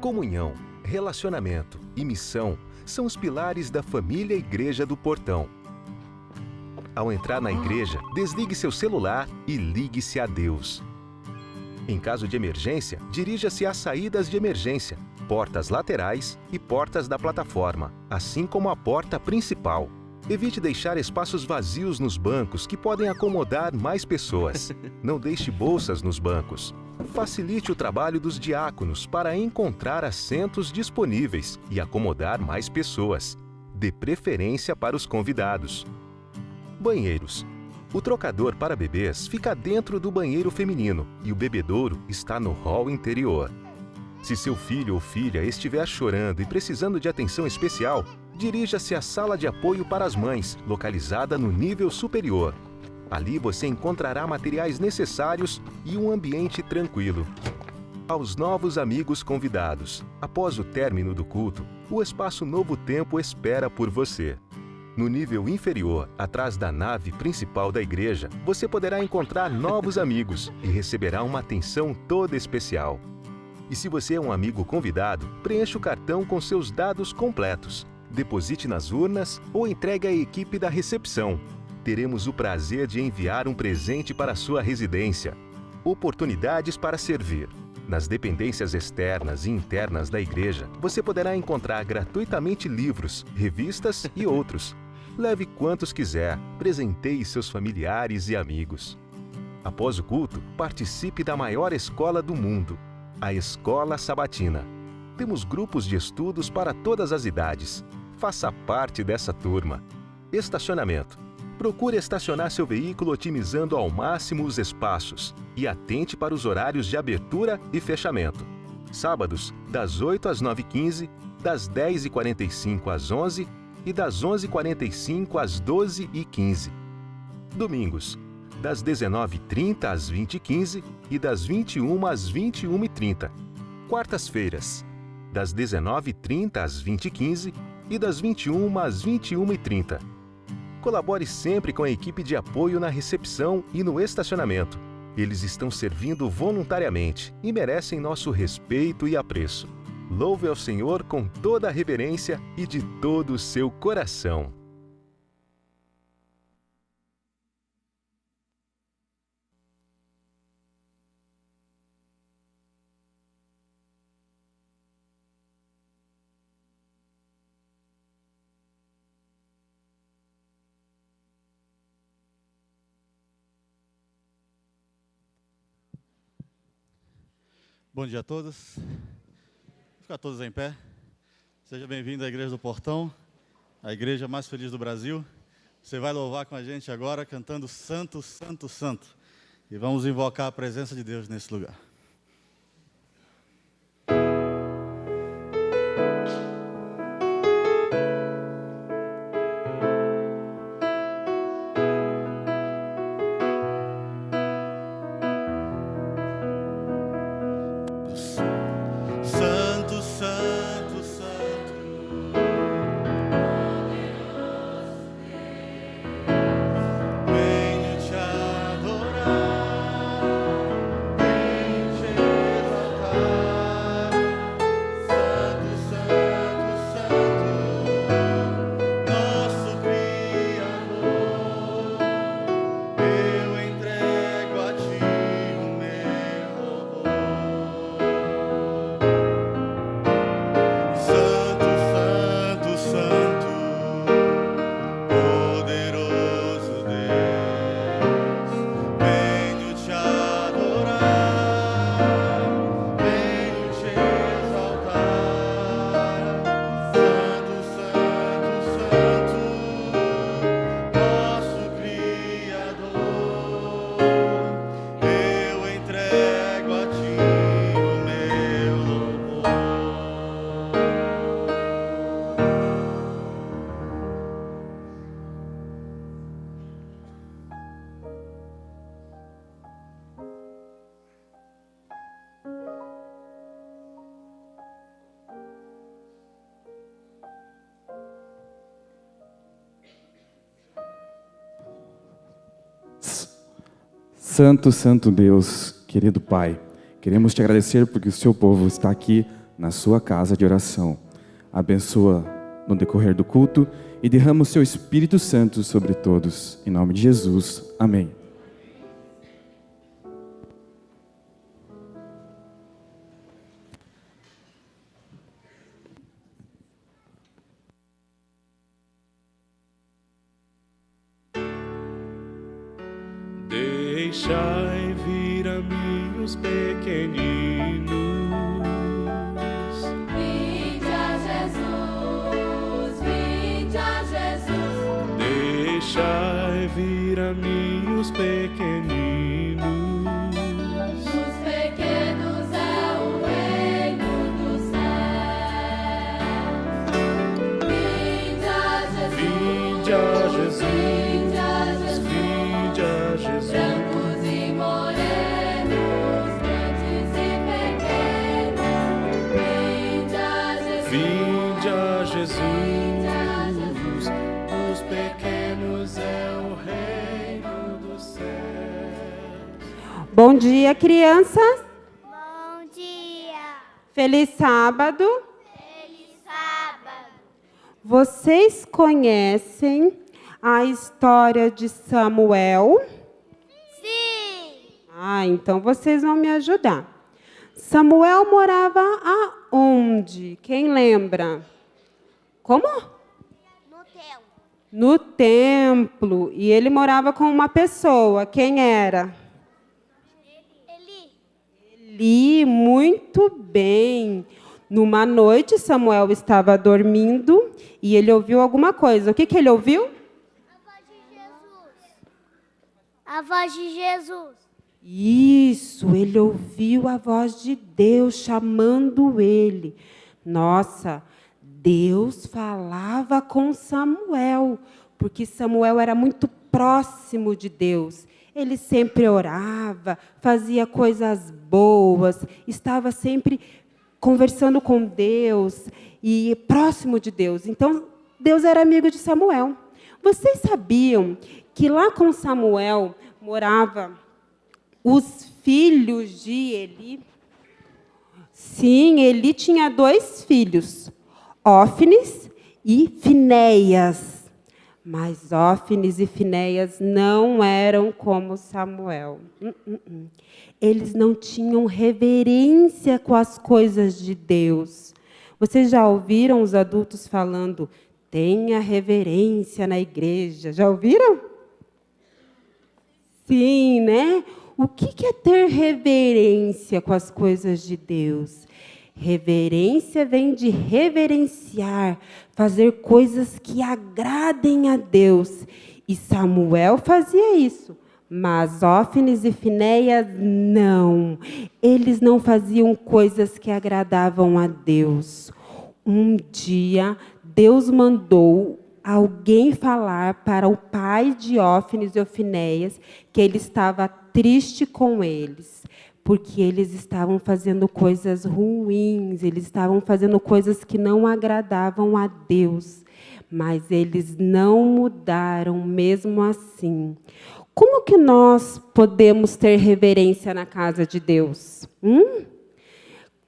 Comunhão, relacionamento e missão são os pilares da família Igreja do Portão. Ao entrar na igreja, desligue seu celular e ligue-se a Deus. Em caso de emergência, dirija-se às saídas de emergência, portas laterais e portas da plataforma, assim como a porta principal. Evite deixar espaços vazios nos bancos que podem acomodar mais pessoas. Não deixe bolsas nos bancos. Facilite o trabalho dos diáconos para encontrar assentos disponíveis e acomodar mais pessoas. Dê preferência para os convidados. Banheiros. O trocador para bebês fica dentro do banheiro feminino e o bebedouro está no hall interior. Se seu filho ou filha estiver chorando e precisando de atenção especial, dirija-se à sala de apoio para as mães, localizada no nível superior. Ali você encontrará materiais necessários e um ambiente tranquilo. Aos novos amigos convidados, após o término do culto, o Espaço Novo Tempo espera por você. No nível inferior, atrás da nave principal da igreja, você poderá encontrar novos amigos e receberá uma atenção toda especial. E se você é um amigo convidado, preencha o cartão com seus dados completos. Deposite nas urnas ou entregue à equipe da recepção. Teremos o prazer de enviar um presente para a sua residência. Oportunidades para servir. Nas dependências externas e internas da igreja, você poderá encontrar gratuitamente livros, revistas e outros. Leve quantos quiser, presenteie seus familiares e amigos. Após o culto, participe da maior escola do mundo, a Escola Sabatina. Temos grupos de estudos para todas as idades. Faça parte dessa turma. Estacionamento. Procure estacionar seu veículo otimizando ao máximo os espaços e atente para os horários de abertura e fechamento. Sábados, das 8 às 9h15, das 10h45 às 11h e das 11h45 às 12h15. Domingos, das 19h30 às 20h15 e das 21h às 21h30. Quartas-feiras, das 19h30 às 20h15 e das 21h às 21h30. Colabore sempre com a equipe de apoio na recepção e no estacionamento. Eles estão servindo voluntariamente e merecem nosso respeito e apreço. Louve ao Senhor com toda a reverência e de todo o seu coração. Bom dia a todos. Vou ficar todos em pé. Seja bem-vindo à Igreja do Portão, a igreja mais feliz do Brasil. Você vai louvar com a gente agora cantando Santo, Santo, Santo. E vamos invocar a presença de Deus nesse lugar. Santo, Santo Deus, querido Pai, queremos te agradecer porque o seu povo está aqui na sua casa de oração. Abençoa no decorrer do culto e derrama o seu Espírito Santo sobre todos. Em nome de Jesus, amém. Deixai vir a mim os pequeninos. Vinde a Jesus, vinde a Jesus. Deixai vir a mim os pequeninos. Os pequenos é o reino dos céus. Vinde a Jesus, Vinde a Jesus, vinde a Jesus. vinde a Jesus. Brancos e morenos, grandes e pequenos. Vinde a Jesus, Vinde a Jesus, vinde a Jesus. os pequenos é o reino dos céus. Bom dia, crianças. Bom dia! Feliz sábado. Feliz sábado! Vocês conhecem a história de Samuel? Sim! Então vocês vão me ajudar. Samuel morava aonde? Quem lembra? Como? No tempo. No templo. E ele morava com uma pessoa. Quem era? Eli. Eli, muito bem. Numa noite, Samuel estava dormindo e ele ouviu alguma coisa. O que ele ouviu? A voz de Jesus. A voz de Jesus. Isso. Isso, ele ouviu a voz de Deus chamando ele. Nossa, Deus falava com Samuel, porque Samuel era muito próximo de Deus. Ele sempre orava, fazia coisas boas, estava sempre conversando com Deus e próximo de Deus. Então, Deus era amigo de Samuel. Vocês sabiam que lá com Samuel morava os filhos de Eli? Sim, Eli tinha 2 filhos, Ófines e Finéias. Mas Ófines e Finéias não eram como Samuel. Eles não tinham reverência com as coisas de Deus. Vocês já ouviram os adultos falando, tenha reverência na igreja? Já ouviram? Sim, né? O que é ter reverência com as coisas de Deus? Reverência vem de reverenciar, fazer coisas que agradem a Deus. E Samuel fazia isso, mas Ófines e Finéias não. Eles não faziam coisas que agradavam a Deus. Um dia, Deus mandou alguém falar para o pai de Ófines e Finéias que ele estava triste com eles, porque eles estavam fazendo coisas ruins, eles estavam fazendo coisas que não agradavam a Deus, mas eles não mudaram mesmo assim. Como que nós podemos ter reverência na casa de Deus?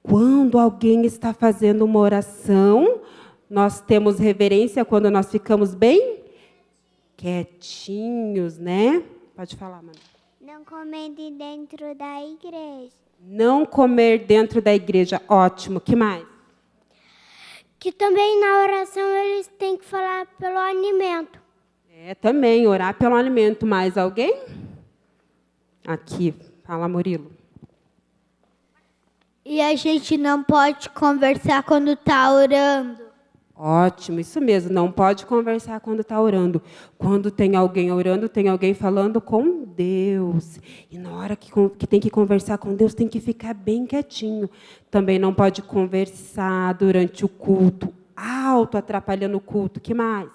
Quando alguém está fazendo uma oração, nós temos reverência quando nós ficamos bem quietinhos, né? Pode falar, Manu. Não comendo dentro da igreja. Não comer dentro da igreja. Ótimo. Que mais? Que também na oração eles têm que falar pelo alimento. Também, orar pelo alimento. Mais alguém? Aqui. Fala, Murilo. E a gente não pode conversar quando está orando. Ótimo, isso mesmo. Não pode conversar quando está orando. Quando tem alguém orando, tem alguém falando com Deus. E na hora que tem que conversar com Deus, tem que ficar bem quietinho. Também não pode conversar durante o culto, alto, atrapalhando o culto. Que mais?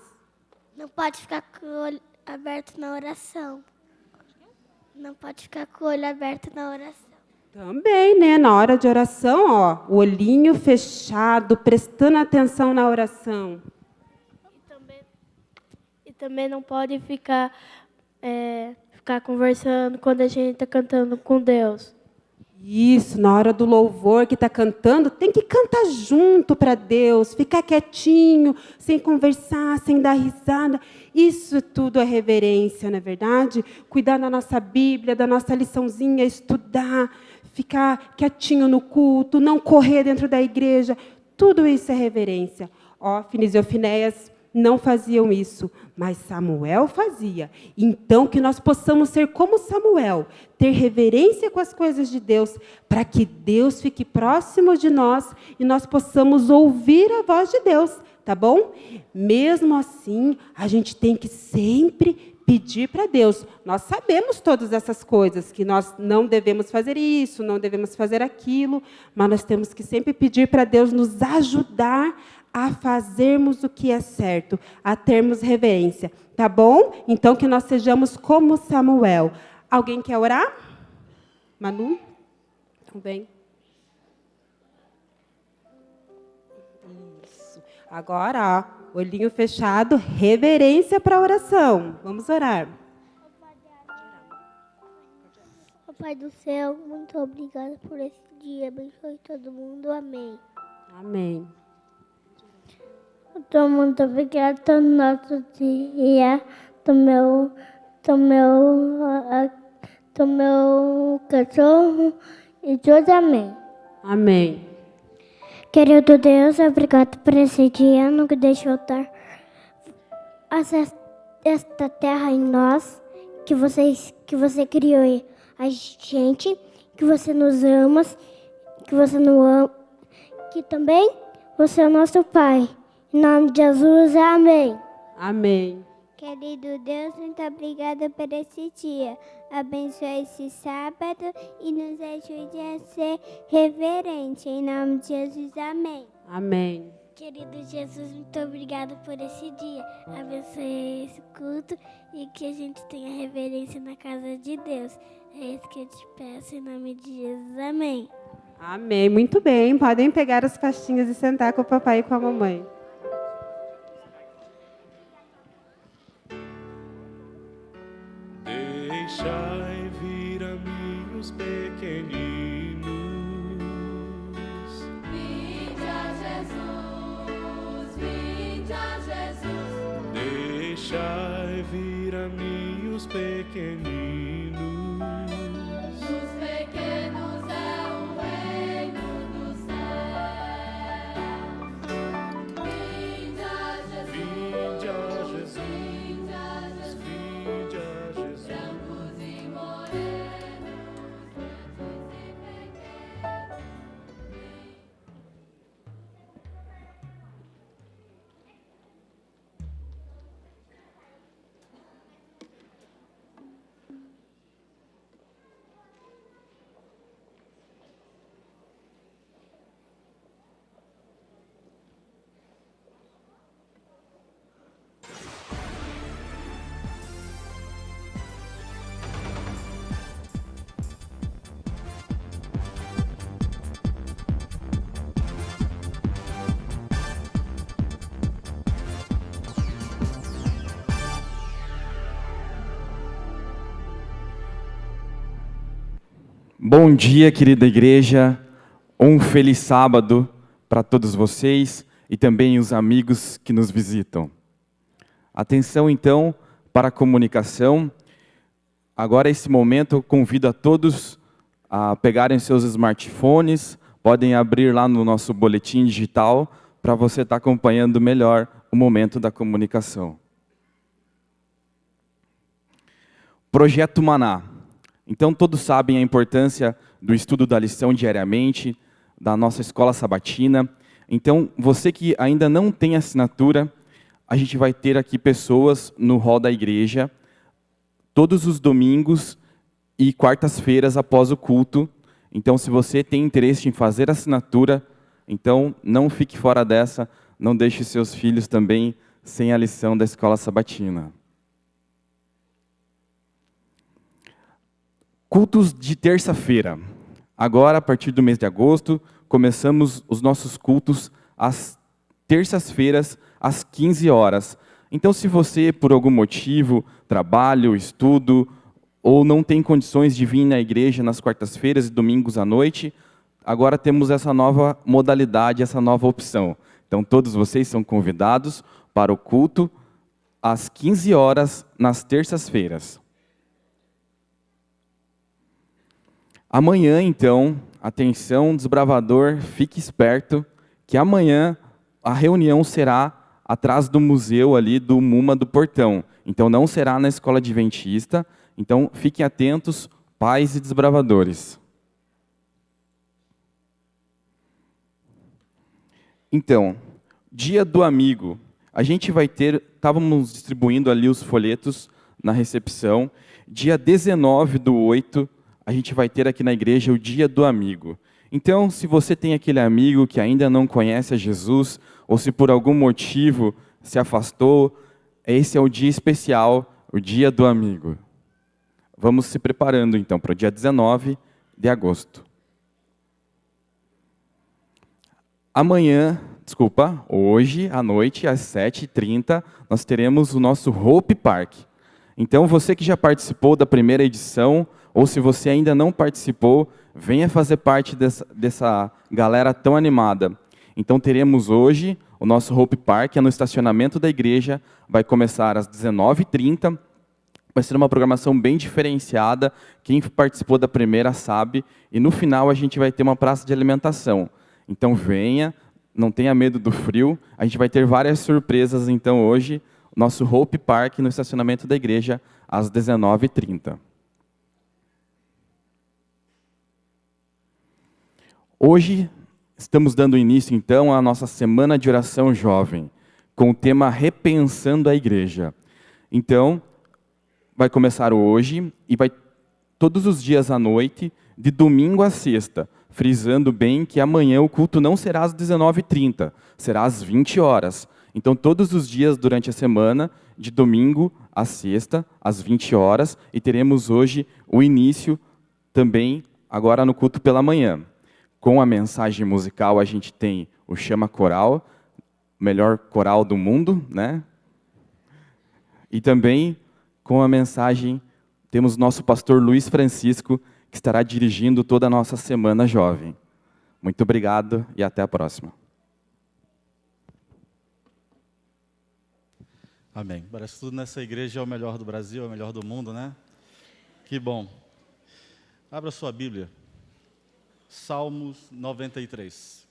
Não pode ficar com o olho aberto na oração. Não pode ficar com o olho aberto na oração. Também, né? Na hora de oração, ó, o olhinho fechado, prestando atenção na oração. E também não pode ficar conversando quando a gente está cantando com Deus. Isso, na hora do louvor que está cantando, tem que cantar junto para Deus, ficar quietinho, sem conversar, sem dar risada. Isso tudo é reverência, não é verdade? Cuidar da nossa Bíblia, da nossa liçãozinha, estudar, ficar quietinho no culto, não correr dentro da igreja. Tudo isso é reverência. Ófines e Finéias não faziam isso, mas Samuel fazia. Então, que nós possamos ser como Samuel, ter reverência com as coisas de Deus, para que Deus fique próximo de nós e nós possamos ouvir a voz de Deus, tá bom? Mesmo assim, a gente tem que sempre pedir para Deus. Nós sabemos todas essas coisas, que nós não devemos fazer isso, não devemos fazer aquilo, mas nós temos que sempre pedir para Deus nos ajudar a fazermos o que é certo, a termos reverência, tá bom? Então, que nós sejamos como Samuel. Alguém quer orar? Manu? Então, vem. Isso. Agora, ó, olhinho fechado, reverência para a oração. Vamos orar. Ó Pai do céu, muito obrigada por esse dia. Abençoe todo mundo. Amém. Amém. Todo mundo obrigado no nosso dia, do meu cachorro e tudo. Amém. Amém. Querido Deus, obrigado por esse dia, não que deixe voltar esta terra em nós, que você criou a gente, que você nos ama, que você nos ama, que também você é o nosso Pai. Em nome de Jesus, amém. Amém. Querido Deus, muito obrigada por esse dia. Abençoe esse sábado e nos ajude a ser reverente. Em nome de Jesus, amém. Amém. Querido Jesus, muito obrigado por esse dia. Abençoe esse culto e que a gente tenha reverência na casa de Deus. É isso que eu te peço em nome de Jesus. Amém. Amém. Muito bem. Podem pegar as pastinhas e sentar com o papai e com a mamãe. Deixai vir a mim os pequeninos. Vinde a Jesus, vinde a Jesus. Deixai vir a mim os pequeninos. Dos pequenos é o reino do céu. Vinde a Jesus, Vinde a Jesus, vinde a Jesus. vinde a Jesus. Brancos e morenos, grandes e pequenos. Bom dia, querida igreja. Um feliz sábado para todos vocês e também os amigos que nos visitam. Atenção, então, para a comunicação. Agora, esse momento, eu convido a todos a pegarem seus smartphones, podem abrir lá no nosso boletim digital para você estar acompanhando melhor o momento da comunicação. Projeto Maná. Então, todos sabem a importância do estudo da lição diariamente, da nossa escola sabatina. Então, você que ainda não tem assinatura, a gente vai ter aqui pessoas no hall da igreja, todos os domingos e quartas-feiras após o culto. Então, se você tem interesse em fazer assinatura, então não fique fora dessa, não deixe seus filhos também sem a lição da escola sabatina. Cultos de terça-feira. Agora, a partir do mês de agosto, começamos os nossos cultos às terças-feiras, às 15 horas. Então, se você, por algum motivo, trabalho, estudo, ou não tem condições de vir na igreja nas quartas-feiras e domingos à noite, agora temos essa nova modalidade, essa nova opção. Então, todos vocês são convidados para o culto às 15 horas nas terças-feiras. Amanhã, então, atenção, desbravador, fique esperto, que amanhã a reunião será atrás do museu ali do MUMA do Portão. Então, não será na escola adventista. Então, fiquem atentos, pais e desbravadores. Então, dia do amigo. A gente vai ter, estávamos distribuindo ali os folhetos na recepção. Dia 19/8, a gente vai ter aqui na igreja o dia do amigo. Então, se você tem aquele amigo que ainda não conhece a Jesus, ou se por algum motivo se afastou, esse é o dia especial, o dia do amigo. Vamos se preparando, então, para o dia 19 de agosto. Hoje à noite, às 7h30, nós teremos o nosso Hope Park. Então, você que já participou da primeira edição, ou se você ainda não participou, venha fazer parte dessa galera tão animada. Então, teremos hoje o nosso Hope Park, é no estacionamento da igreja, vai começar às 19h30, vai ser uma programação bem diferenciada, quem participou da primeira sabe, e no final a gente vai ter uma praça de alimentação. Então, venha, não tenha medo do frio, a gente vai ter várias surpresas, então, hoje, nosso Hope Park no estacionamento da igreja, às 19h30. Hoje, estamos dando início, então, à nossa Semana de Oração Jovem, com o tema Repensando a Igreja. Então, vai começar hoje e vai todos os dias à noite, de domingo a sexta, frisando bem que amanhã o culto não será às 19h30, será às 20 horas. Então, todos os dias durante a semana, de domingo a sexta, às 20 horas, e teremos hoje o início também, agora no culto pela manhã. Com a mensagem musical, a gente tem o Chama Coral, o melhor coral do mundo, né? E também, com a mensagem, temos nosso pastor Luiz Francisco, que estará dirigindo toda a nossa Semana Jovem. Muito obrigado e até a próxima. Amém. Parece que tudo nessa igreja é o melhor do Brasil, é o melhor do mundo, né? Que bom. Abra sua Bíblia. Salmos 93.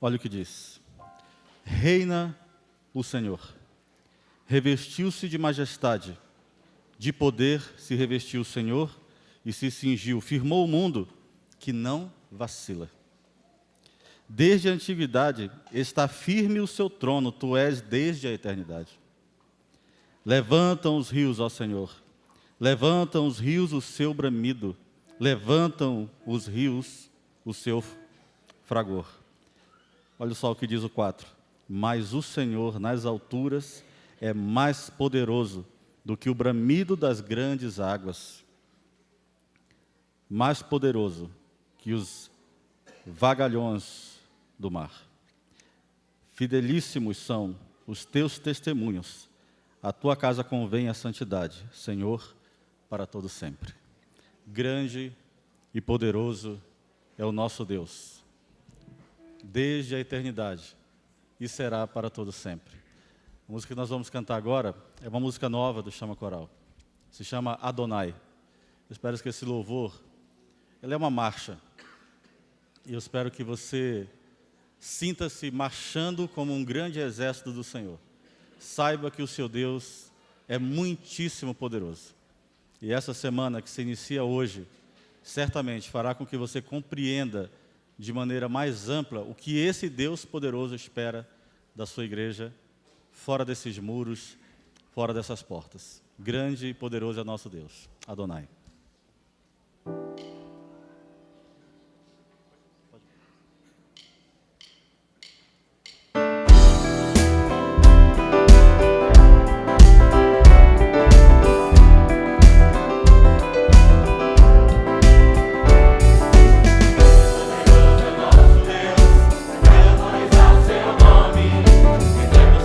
Olha o que diz. Reina o Senhor. Revestiu-se de majestade. De poder se revestiu o Senhor e se cingiu. Firmou o mundo que não vacila. Desde a antiguidade está firme o seu trono. Tu és desde a eternidade. Levantam os rios, ó Senhor. Levantam os rios o seu bramido. Levantam os rios o seu fragor. Olha só o que diz o 4. Mas o Senhor nas alturas é mais poderoso do que o bramido das grandes águas. Mais poderoso que os vagalhões do mar. Fidelíssimos são os teus testemunhos. A tua casa convém a santidade, Senhor, para todo sempre. Grande e poderoso é o nosso Deus. Desde a eternidade, e será para todo sempre. A música que nós vamos cantar agora é uma música nova do Chama Coral. Se chama Adonai. Eu espero que esse louvor, ele é uma marcha. E eu espero que você sinta-se marchando como um grande exército do Senhor. Saiba que o seu Deus é muitíssimo poderoso. E essa semana que se inicia hoje, certamente fará com que você compreenda de maneira mais ampla o que esse Deus poderoso espera da sua igreja, fora desses muros, fora dessas portas. Grande e poderoso é nosso Deus. Adonai.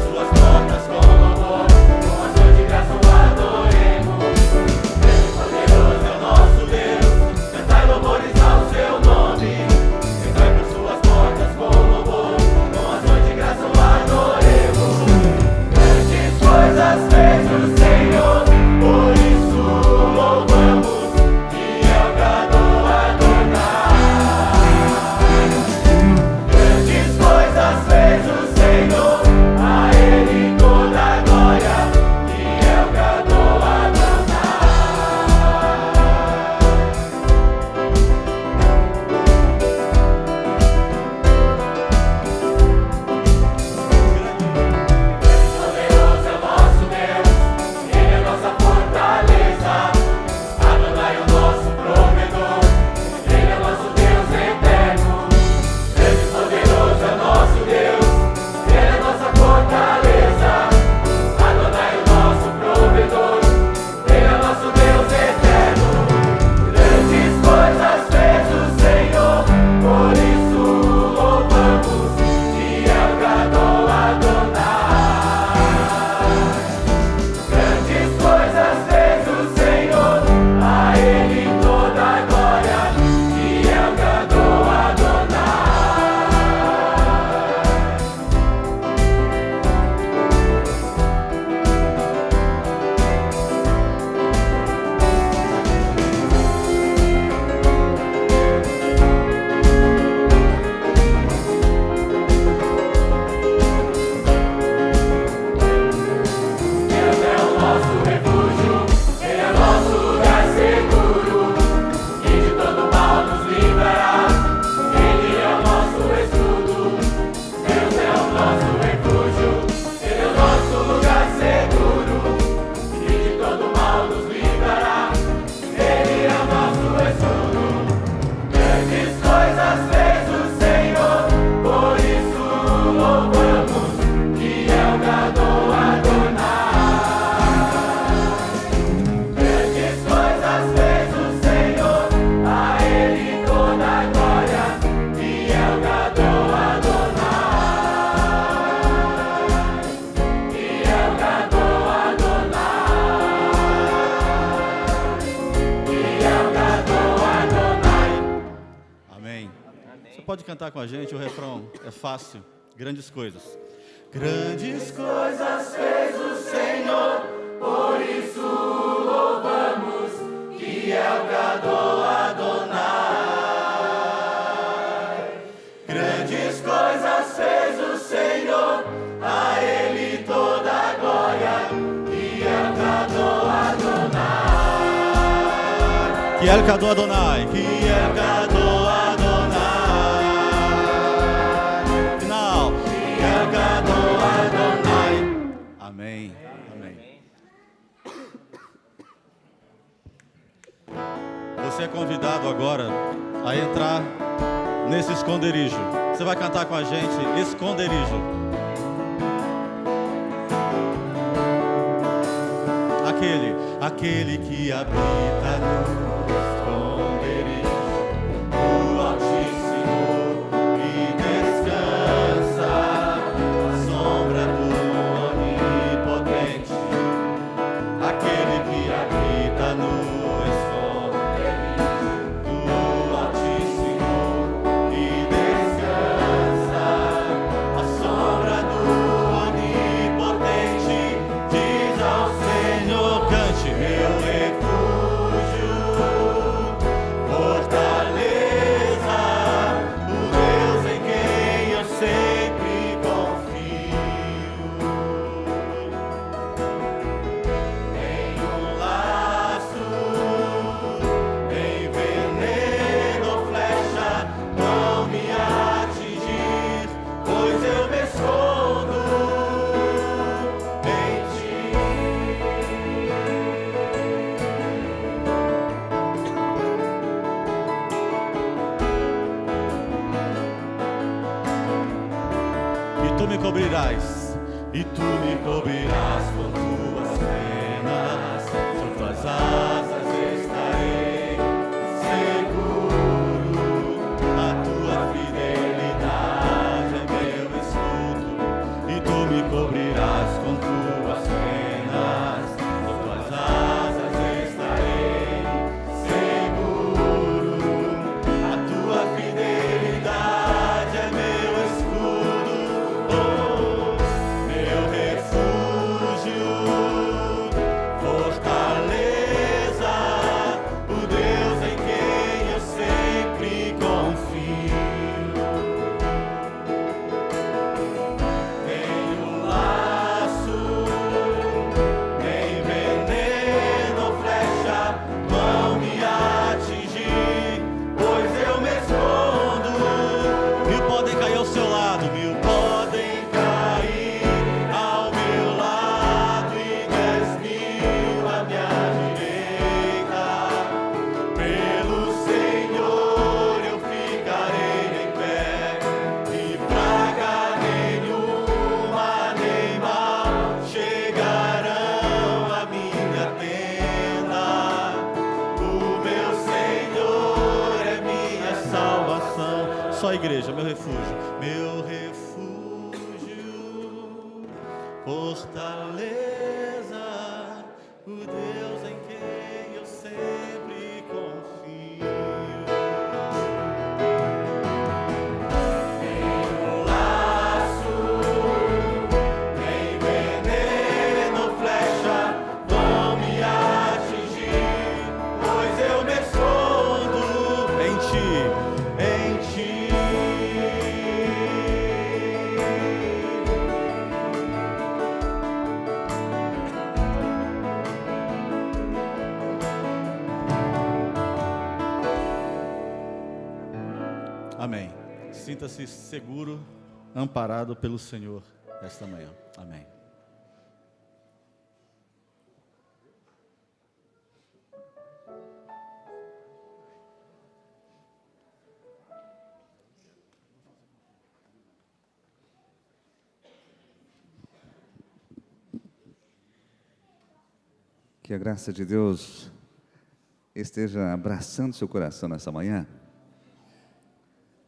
Suas portas com amor, com ações de graça o adoremos. Grande e poderoso cantar com a gente, o refrão é fácil. Grandes coisas. Grandes coisas fez o Senhor, por isso louvamos, que é o Gadol Adonai. Grandes coisas fez o Senhor, a Ele toda a glória, que é o Gadol Adonai. Que é o Gadol Adonai, que é o Gadol Adonai. Final. Que é o Gadol Adonai. Amém. Amém. Você é convidado agora a entrar nesse esconderijo. Você vai cantar com a gente, esconderijo. Aquele que habita no esconderijo do Altíssimo e descansa à sombra do Onipotente. Aquele que habita no esconderijo do Altíssimo e descansa à sombra do Onipotente. Diz ao Senhor, cante, meu refúgio, fortaleza, o Deus em quem eu sempre confio. Nenhum laço, nem veneno ou flecha vão me atingir, pois eu me escondo em ti. E tu me cobrirás com tuas penas, sob tuas asas estarei seguro. A tua fidelidade é meu escudo, e tu me cobrirás com tuas penas, sob tuas asas estarei seguro. A tua fidelidade é meu escudo, oh, meu refúgio, fortaleza, o Deus em quem eu sempre confio. Nenhum laço, nem veneno ou flecha vão me atingir, pois eu me escondo. Mil podem cair ao seu lado, mil podem cair ao meu lado, e 10.000 à minha direita. Pelo Senhor eu ficarei em pé, e praga nenhuma nem mal chegarão à minha tenda. O meu Senhor é minha salvação. Só a igreja, meu refúgio, fortaleza, o Deus em quem eu sempre confio. Nenhum laço, nem veneno ou flecha vão me atingir, pois eu me escondo em ti, em ti. Amém. Sinta-se seguro, amparado pelo Senhor esta manhã. Amém. Que a graça de Deus esteja abraçando seu coração nessa manhã.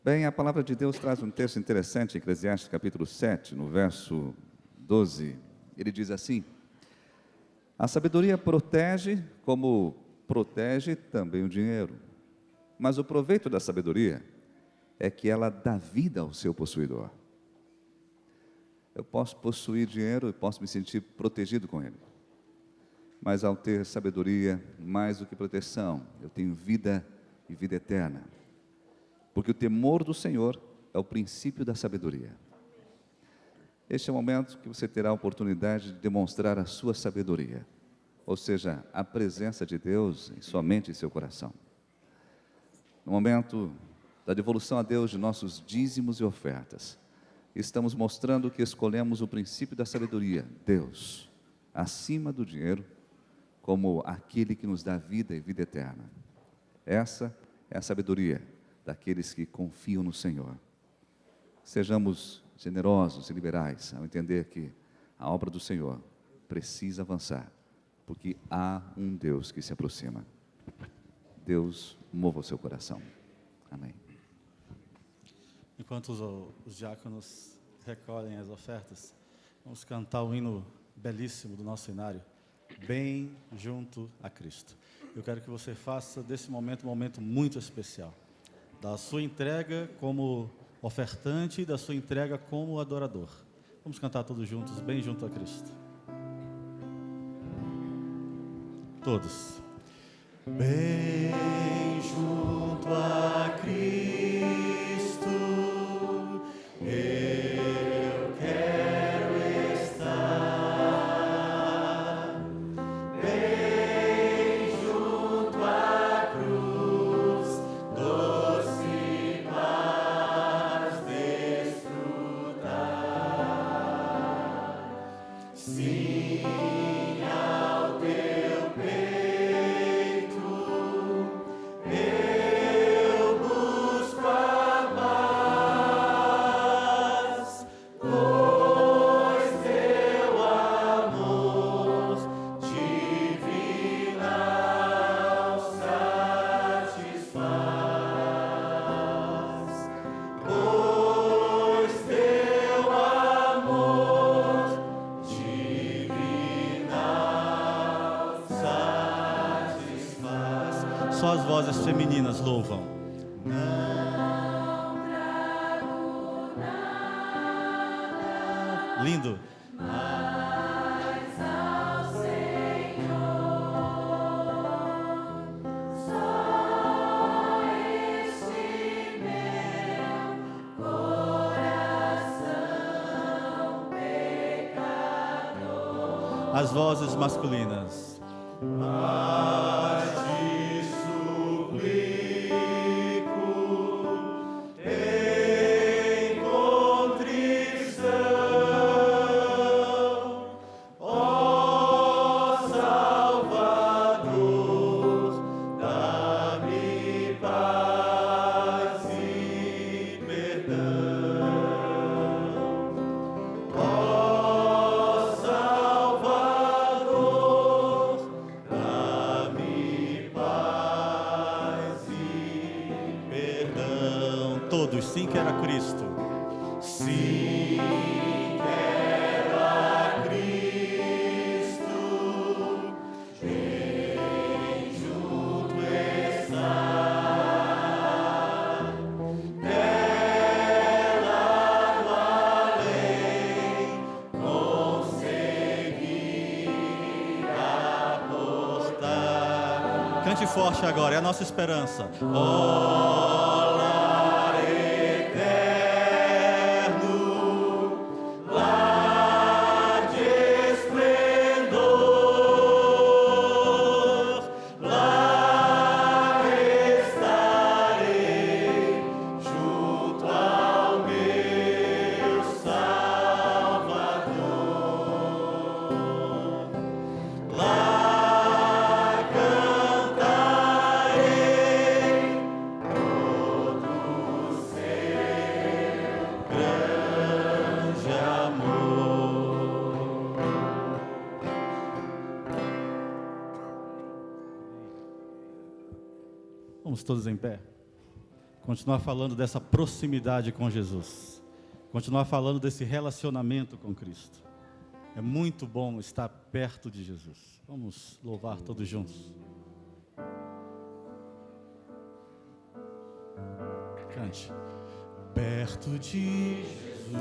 Bem, a palavra de Deus traz um texto interessante, Eclesiastes capítulo 7, no verso 12. Ele diz assim: a sabedoria protege, como protege também o dinheiro. Mas o proveito da sabedoria é que ela dá vida ao seu possuidor. Eu posso possuir dinheiro e posso me sentir protegido com ele. Mas ao ter sabedoria, mais do que proteção, eu tenho vida e vida eterna. Porque o temor do Senhor é o princípio da sabedoria. Este é o momento que você terá a oportunidade de demonstrar a sua sabedoria. Ou seja, a presença de Deus em sua mente e seu coração. No momento da devolução a Deus de nossos dízimos e ofertas, estamos mostrando que escolhemos o princípio da sabedoria, Deus, acima do dinheiro, como aquele que nos dá vida e vida eterna. Essa é a sabedoria daqueles que confiam no Senhor. Sejamos generosos e liberais ao entender que a obra do Senhor precisa avançar, porque há um Deus que se aproxima. Deus mova o seu coração. Amém. Enquanto os diáconos recolhem as ofertas, vamos cantar o hino belíssimo do nosso cenário, Bem Junto a Cristo. Eu quero que você faça desse momento um momento muito especial, da sua entrega como ofertante e da sua entrega como adorador. Vamos cantar todos juntos, Bem Junto a Cristo. Todos. Bem junto a Cristo, eu quero estar. Bem junto à cruz, doce paz desfrutar. Sim, ao teu peito eu busco a paz, pois teu amor divinal satisfaz, pois teu amor divinal satisfaz. Só as vozes femininas louvam. Não trago nada. Lindo. Mas ao Senhor, só este meu coração pecador. As vozes masculinas. Mas te suplico em contrição, ó Salvador, dá-me paz e perdão. Ó Salvador, dá-me paz e perdão. Todos, sim, quero a Cristo. Sim, quero a Cristo, bem junto estar, dela no além conseguir aportar. Cante forte agora, é a nossa esperança. Ó lar eterno, lar de esplendor, lá estarei junto ao meu Salvador. Lá cantarei todo o seu grande amor. Vamos todos em pé. Continuar falando dessa proximidade com Jesus. Continuar falando desse relacionamento com Cristo. É muito bom estar perto de Jesus. Vamos louvar todos juntos. Cante. perto de Jesus.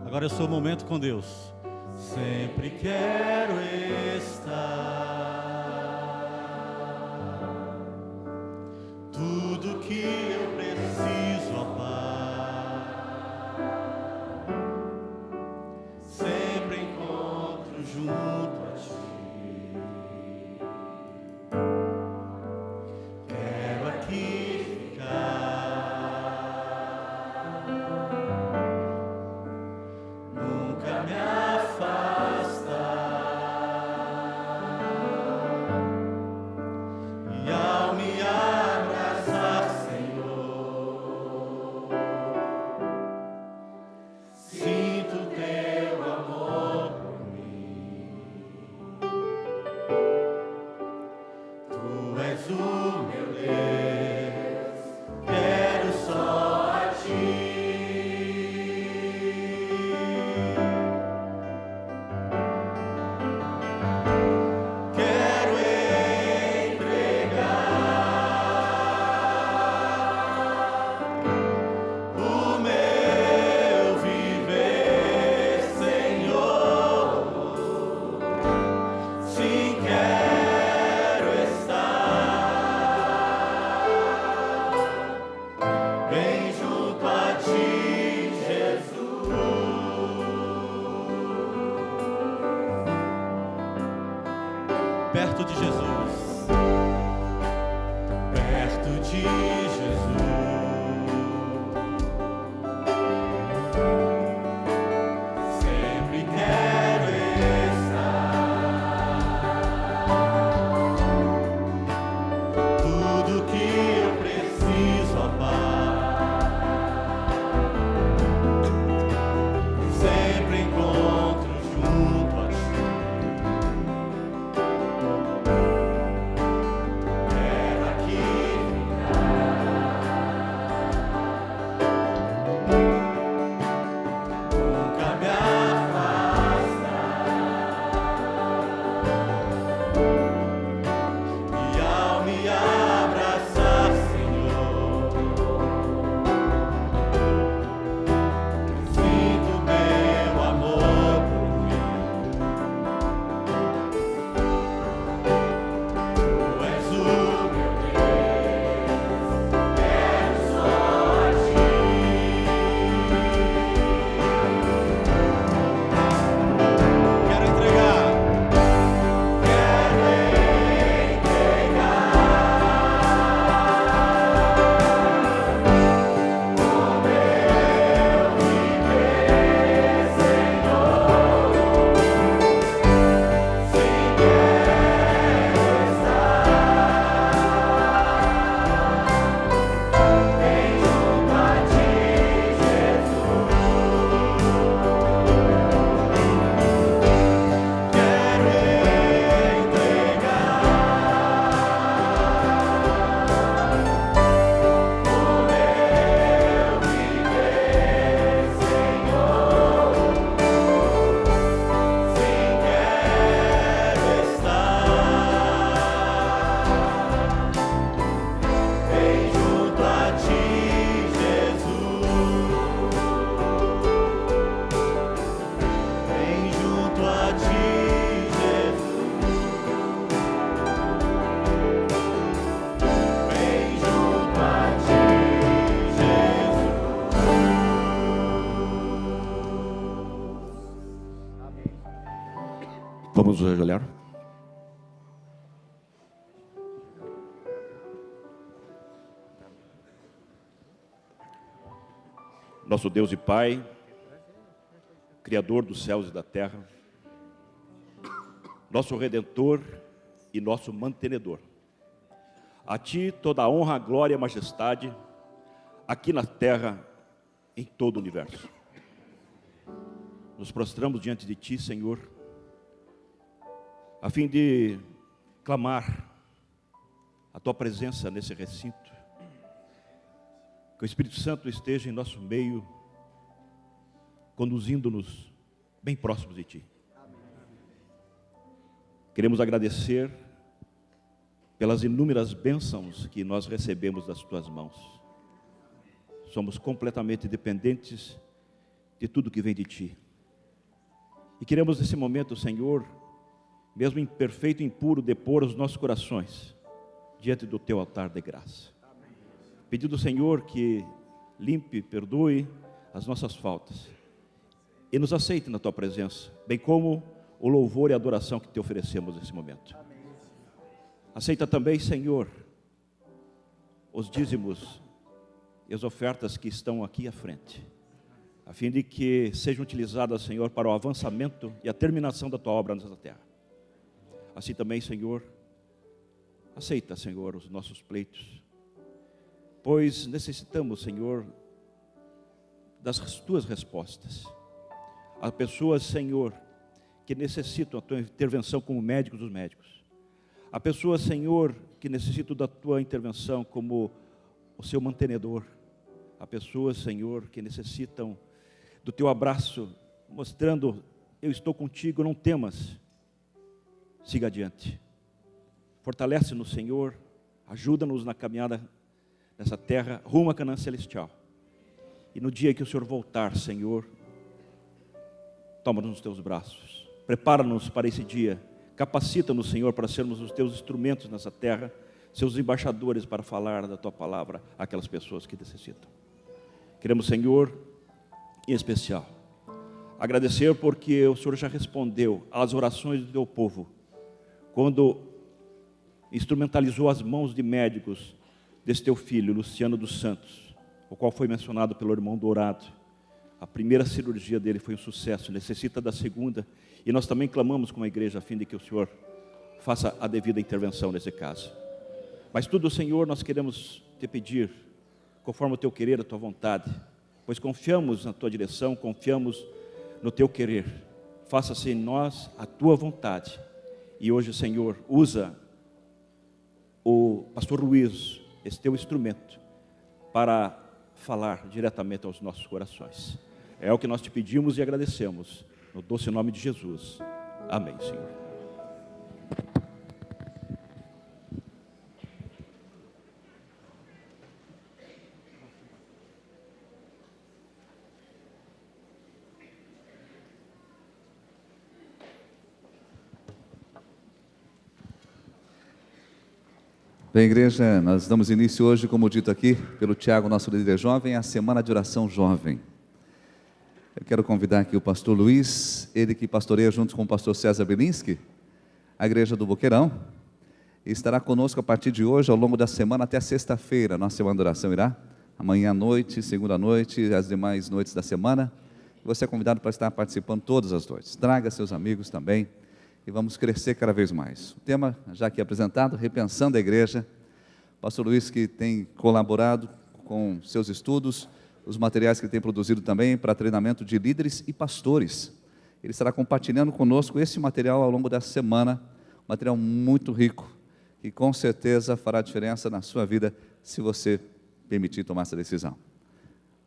Agora é o seu momento com Deus. Sempre quero estar. Tudo que eu preciso, ó Pai, sempre encontro junto a Ti. Quero aqui ficar, nunca me afastar. E ao me abraçar, Senhor, sinto Teu amor por mim. Tu és o meu Deus, quero só a Ti. Quero entregar o meu viver, Senhor. Sim, quero estar bem junto a Ti, Jesus. Perto de Jesus, perto de Jesus. Sempre quero estar. Tudo que eu preciso, ó Pai, sempre encontro junto a Ti. Quero aqui ficar, nunca me afastar. E ao me abraçar, Senhor, sinto Teu amor por mim. Tu és o meu Deus, quero só a Ti. Quero entregar, quero entregar o meu viver, Senhor. Sim, quero estar bem junto a Ti, Jesus. Quero entregar o meu viver, Senhor. Sim, quero estar bem junto a Ti, Jesus. Bem junto a Ti, Jesus. Bem junto a Ti, Jesus. Vamos nos ajoelhar. Nosso Deus e Pai, Criador dos céus e da terra, nosso Redentor e nosso Mantenedor. A Ti toda a honra, glória e majestade, aqui na terra, em todo o universo. Nos prostramos diante de Ti, Senhor, a fim de clamar a Tua presença nesse recinto, que o Espírito Santo esteja em nosso meio, conduzindo-nos bem próximos de Ti. Queremos agradecer pelas inúmeras bênçãos que nós recebemos das tuas mãos. Somos completamente dependentes de tudo que vem de ti. E queremos nesse momento, Senhor, mesmo imperfeito e impuro, depor os nossos corações diante do teu altar de graça. Pedindo, Senhor, que limpe, perdoe as nossas faltas e nos aceite na tua presença, bem como o louvor e a adoração que te oferecemos nesse momento. Aceita também, Senhor, os dízimos e as ofertas que estão aqui à frente, a fim de que sejam utilizadas, Senhor, para o avançamento e a terminação da tua obra nessa terra. Assim também, Senhor, aceita, Senhor, os nossos pleitos, pois necessitamos, Senhor, das tuas respostas. Há pessoas, Senhor, que necessitam da tua intervenção como médicos dos médicos. Há pessoas, Senhor, que necessitam da tua intervenção como o seu mantenedor. Há pessoas, Senhor, que necessitam do teu abraço, mostrando: eu estou contigo, não temas, siga adiante. Fortalece-nos, Senhor, ajuda-nos na caminhada nessa terra, rumo à Canaã celestial. E no dia que o Senhor voltar, Senhor, toma-nos nos teus braços, prepara-nos para esse dia, capacita-nos, Senhor, para sermos os teus instrumentos nessa terra, seus embaixadores para falar da tua palavra àquelas pessoas que necessitam. Queremos, Senhor, em especial, agradecer porque o Senhor já respondeu às orações do teu povo, quando instrumentalizou as mãos de médicos desse teu filho, Luciano dos Santos, o qual foi mencionado pelo irmão Dourado. A primeira cirurgia dele foi um sucesso, necessita da segunda, e nós também clamamos como igreja a fim de que o Senhor faça a devida intervenção nesse caso. Mas tudo, Senhor, nós queremos te pedir, conforme o teu querer, a tua vontade, pois confiamos na tua direção, confiamos no teu querer. Faça-se em nós a tua vontade. E hoje, Senhor, usa o pastor Luiz, esse teu instrumento, para falar diretamente aos nossos corações. É o que nós te pedimos e agradecemos, no doce nome de Jesus. Amém, Senhor. Bem, igreja, nós damos início hoje, como dito aqui pelo Tiago, nosso líder jovem, à Semana de Oração Jovem. Eu quero convidar aqui o pastor Luiz, ele que pastoreia junto com o pastor César Belinski, a igreja do Boqueirão, e estará conosco a partir de hoje, ao longo da semana, até sexta-feira. Nossa Semana de Oração irá, amanhã à noite, segunda noite, e as demais noites da semana. Você é convidado para estar participando todas as noites. Traga seus amigos também, e vamos crescer cada vez mais. O tema, já aqui apresentado, Repensando a Igreja. Pastor Luiz, que tem colaborado com seus estudos, os materiais que ele tem produzido também para treinamento de líderes e pastores. Ele estará compartilhando conosco esse material ao longo dessa semana, um material muito rico, que com certeza fará diferença na sua vida, se você permitir tomar essa decisão.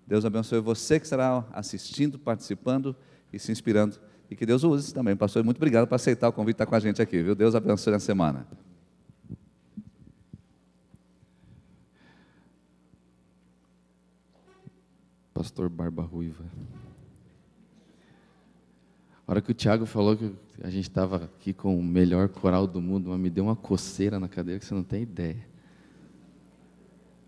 Deus abençoe você que estará assistindo, participando e se inspirando. E que Deus o use também. Pastor, muito obrigado por aceitar o convite de estar com a gente aqui, viu? Deus abençoe na semana. Pastor Barba Ruiva. A hora que o Tiago falou que a gente estava aqui com o melhor coral do mundo, mas me deu uma coceira na cadeira que você não tem ideia.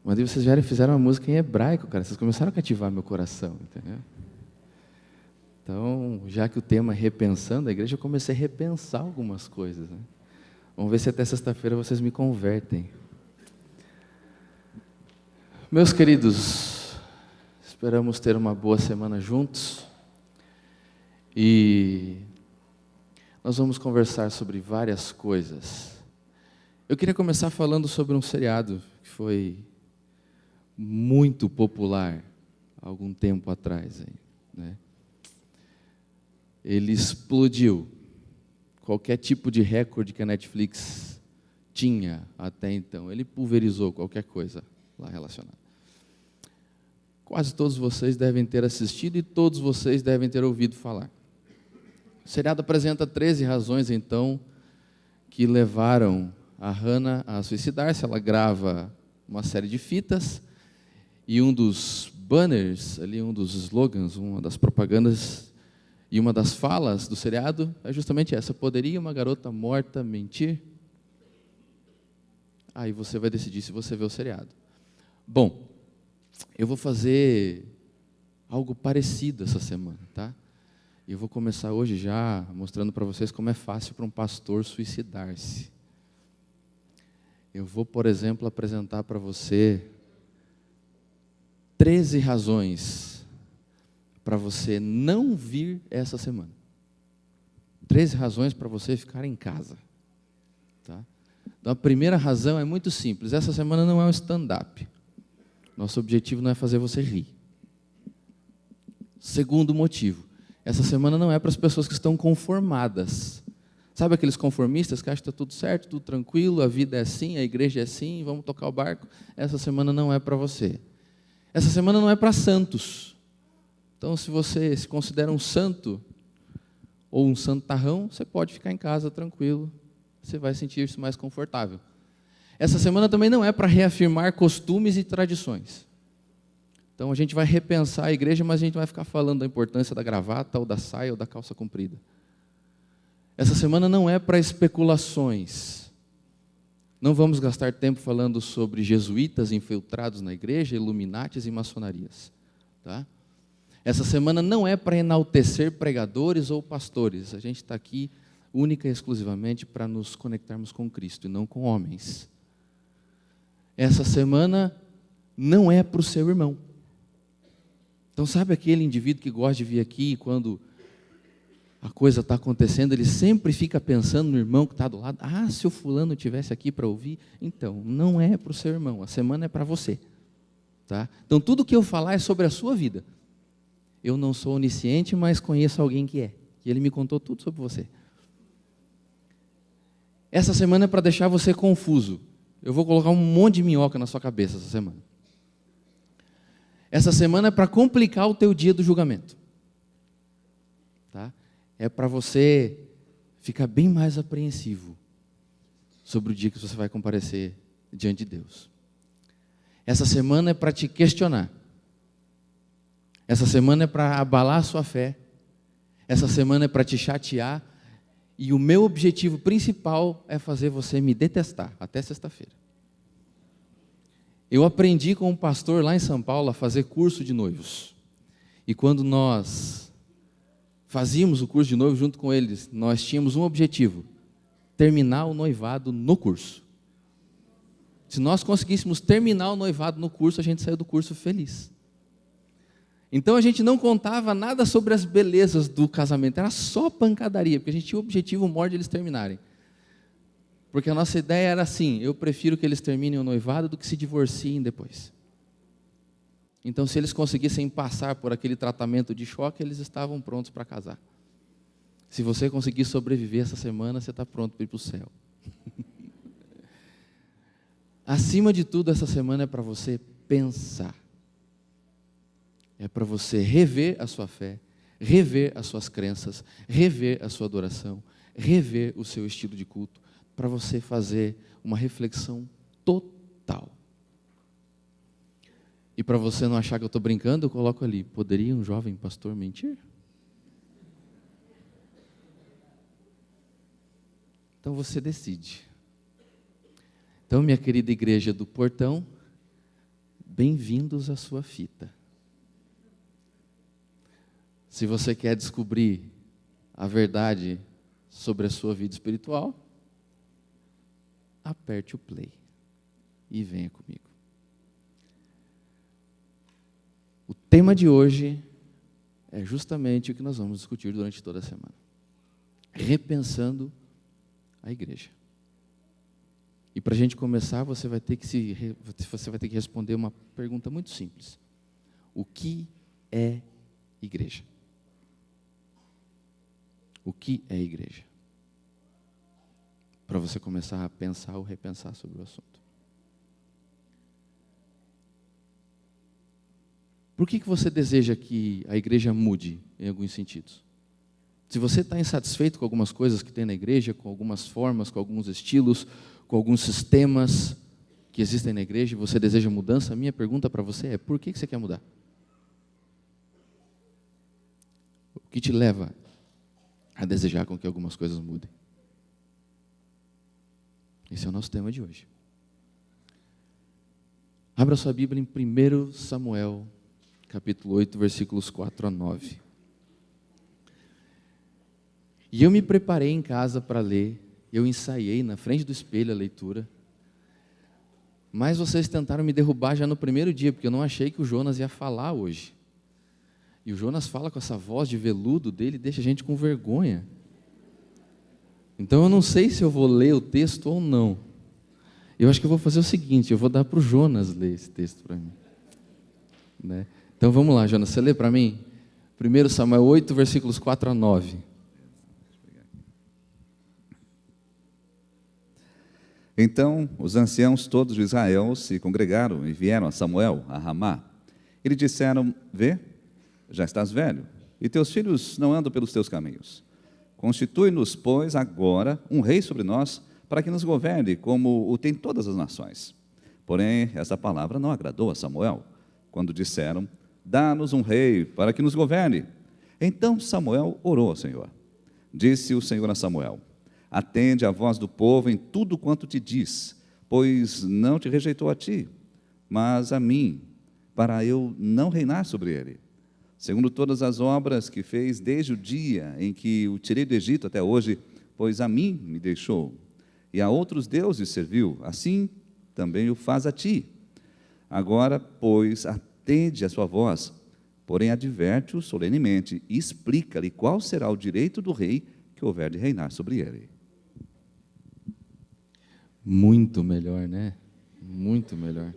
Mas aí vocês vieram e fizeram uma música em hebraico, cara. Vocês começaram a cativar meu coração, entendeu? Então, já que o tema é repensando a igreja, eu comecei a repensar algumas coisas, né? Vamos ver se até sexta-feira vocês me convertem. Meus queridos, esperamos ter uma boa semana juntos. E nós vamos conversar sobre várias coisas. Eu queria começar falando sobre um seriado que foi muito popular há algum tempo atrás, né? Ele explodiu qualquer tipo de recorde que a Netflix tinha até então. Ele pulverizou qualquer coisa lá relacionada. Quase todos vocês devem ter assistido e todos vocês devem ter ouvido falar. O seriado apresenta 13 razões, então, que levaram a Hannah a suicidar-se. Ela grava uma série de fitas e um dos banners, ali, um dos slogans, uma das propagandas e uma das falas do seriado é justamente essa: poderia uma garota morta mentir? Aí você vai decidir se você vê o seriado. Bom, eu vou fazer algo parecido essa semana, tá? E eu vou começar hoje já mostrando para vocês como é fácil para um pastor suicidar-se. Eu vou, por exemplo, apresentar para você 13 razões para você não vir essa semana. 13 razões para você ficar em casa. Tá? Então, a primeira razão é muito simples. Essa semana não é um stand-up. Nosso objetivo não é fazer você rir. Segundo motivo, essa semana não é para as pessoas que estão conformadas. Sabe aqueles conformistas que acham que está tudo certo, tudo tranquilo, a vida é assim, a igreja é assim, vamos tocar o barco? Essa semana não é para você. Essa semana não é para santos. Então, se você se considera um santo ou um santarrão, você pode ficar em casa tranquilo, você vai sentir-se mais confortável. Essa semana também não é para reafirmar costumes e tradições. Então, a gente vai repensar a igreja, mas a gente vai ficar falando da importância da gravata, ou da saia, ou da calça comprida. Essa semana não é para especulações. Não vamos gastar tempo falando sobre jesuítas infiltrados na igreja, iluminatis e maçonarias. Tá? Essa semana não é para enaltecer pregadores ou pastores. A gente está aqui única e exclusivamente para nos conectarmos com Cristo e não com homens. Essa semana não é para o seu irmão. Então, sabe aquele indivíduo que gosta de vir aqui e quando a coisa está acontecendo, ele sempre fica pensando no irmão que está do lado. Ah, se o fulano estivesse aqui para ouvir. Então, não é para o seu irmão, a semana é para você. Tá? Então, tudo que eu falar é sobre a sua vida. Eu não sou onisciente, mas conheço alguém que é. E ele me contou tudo sobre você. Essa semana é para deixar você confuso. Eu vou colocar um monte de minhoca na sua cabeça essa semana. Essa semana é para complicar o teu dia do julgamento. Tá? É para você ficar bem mais apreensivo sobre o dia que você vai comparecer diante de Deus. Essa semana é para te questionar. Essa semana é para abalar a sua fé. Essa semana é para te chatear. E o meu objetivo principal é fazer você me detestar até sexta-feira. Eu aprendi com um pastor lá em São Paulo a fazer curso de noivos. E quando nós fazíamos o curso de noivos junto com eles, nós tínhamos um objetivo: terminar o noivado no curso. Se nós conseguíssemos terminar o noivado no curso, a gente saiu do curso feliz. Então a gente não contava nada sobre as belezas do casamento, era só pancadaria, porque a gente tinha o objetivo maior de eles terminarem. Porque a nossa ideia era assim: eu prefiro que eles terminem o noivado do que se divorciem depois. Então, se eles conseguissem passar por aquele tratamento de choque, eles estavam prontos para casar. Se você conseguir sobreviver essa semana, você está pronto para ir para o céu. Acima de tudo, essa semana é para você pensar. É para você rever a sua fé, rever as suas crenças, rever a sua adoração, rever o seu estilo de culto, para você fazer uma reflexão total. E para você não achar que eu estou brincando, eu coloco ali: poderia um jovem pastor mentir? Então você decide. Então, minha querida igreja do Portão, bem-vindos à sua fita. Se você quer descobrir a verdade sobre a sua vida espiritual, aperte o play e venha comigo. O tema de hoje é justamente o que nós vamos discutir durante toda a semana. Repensando a igreja. E para a gente começar, você vai ter que responder uma pergunta muito simples: o que é igreja? O que é igreja? Para você começar a pensar ou repensar sobre o assunto. Por que você deseja que a igreja mude em alguns sentidos? Se você está insatisfeito com algumas coisas que tem na igreja, com algumas formas, com alguns estilos, com alguns sistemas que existem na igreja e você deseja mudança, a minha pergunta para você é: por que você quer mudar? O que te leva a desejar com que algumas coisas mudem? Esse é o nosso tema de hoje. Abra sua Bíblia em 1 Samuel, capítulo 8, versículos 4 a 9. E eu me preparei em casa para ler, eu ensaiei na frente do espelho a leitura, mas vocês tentaram me derrubar já no primeiro dia, porque eu não achei que o Jonas ia falar hoje. E o Jonas fala com essa voz de veludo dele, deixa a gente com vergonha. Então eu não sei se eu vou ler o texto ou não. Eu acho que eu vou fazer o seguinte, eu vou dar para o Jonas ler esse texto para mim. Né? Então vamos lá, Jonas, você lê para mim? 1 Samuel 8, versículos 4 a 9. Então os anciãos todos de Israel se congregaram e vieram a Samuel, a Ramá. E lhe disseram: vê, já estás velho, e teus filhos não andam pelos teus caminhos. Constitui-nos, pois, agora um rei sobre nós, para que nos governe, como o tem todas as nações. Porém, essa palavra não agradou a Samuel, quando disseram: dá-nos um rei, para que nos governe. Então Samuel orou ao Senhor. Disse o Senhor a Samuel: atende à voz do povo em tudo quanto te diz, pois não te rejeitou a ti, mas a mim, para eu não reinar sobre ele. Segundo todas as obras que fez desde o dia em que o tirei do Egito até hoje, pois a mim me deixou, e a outros deuses serviu, assim também o faz a ti. Agora, pois, atende a sua voz, porém adverte-o solenemente e explica-lhe qual será o direito do rei que houver de reinar sobre ele. Muito melhor, né? Muito melhor.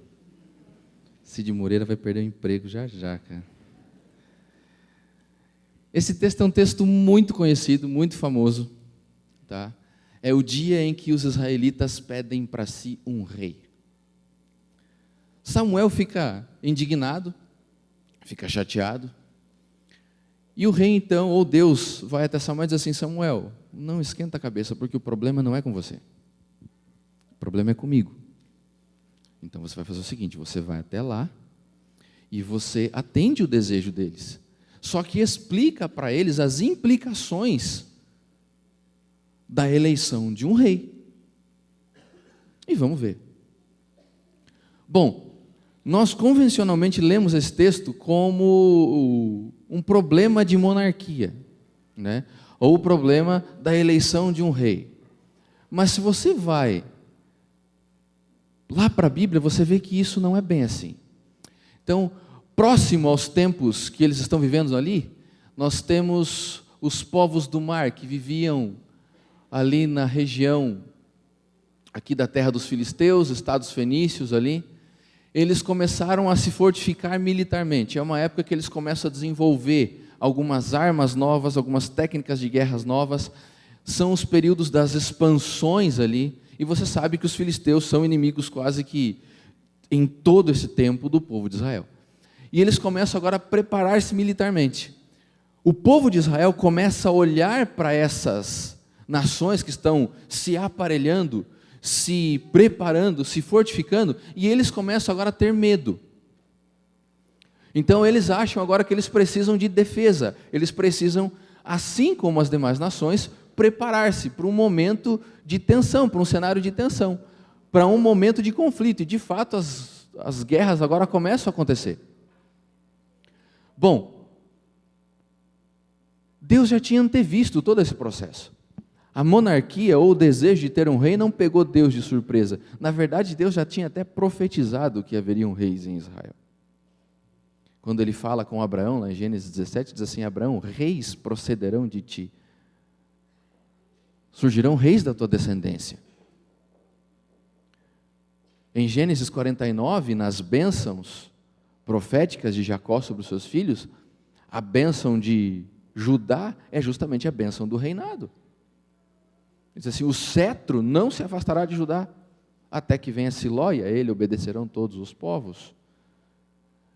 Cid Moreira vai perder o emprego já já, cara. Esse texto é um texto muito conhecido, muito famoso. Tá? É o dia em que os israelitas pedem para si um rei. Samuel fica indignado, fica chateado. E o rei então, ou Deus, vai até Samuel e diz assim: Samuel, não esquenta a cabeça, porque o problema não é com você. O problema é comigo. Então você vai fazer o seguinte, você vai até lá e você atende o desejo deles. Só que explica para eles as implicações da eleição de um rei. E vamos ver. Bom, nós convencionalmente lemos esse texto como um problema de monarquia, né? Ou o problema da eleição de um rei. Mas se você vai lá para a Bíblia, você vê que isso não é bem assim. Então, próximo aos tempos que eles estão vivendo ali, nós temos os povos do mar que viviam ali na região aqui da terra dos filisteus, estados fenícios ali. Eles começaram a se fortificar militarmente. É uma época que eles começam a desenvolver algumas armas novas, algumas técnicas de guerras novas. São os períodos das expansões ali. E você sabe que os filisteus são inimigos quase que em todo esse tempo do povo de Israel. E eles começam agora a preparar-se militarmente. O povo de Israel começa a olhar para essas nações que estão se aparelhando, se preparando, se fortificando, e eles começam agora a ter medo. Então eles acham agora que eles precisam de defesa, eles precisam, assim como as demais nações, preparar-se para um momento de tensão, para um cenário de tensão, para um momento de conflito, e de fato as guerras agora começam a acontecer. Bom, Deus já tinha antevisto todo esse processo. A monarquia ou o desejo de ter um rei não pegou Deus de surpresa. Na verdade, Deus já tinha até profetizado que haveriam reis em Israel. Quando ele fala com Abraão, lá em Gênesis 17, diz assim: Abraão, reis procederão de ti. Surgirão reis da tua descendência. Em Gênesis 49, nas bênçãos proféticas de Jacó sobre os seus filhos, a bênção de Judá é justamente a bênção do reinado. Diz assim: o cetro não se afastará de Judá, até que venha Siló, e a ele obedecerão todos os povos.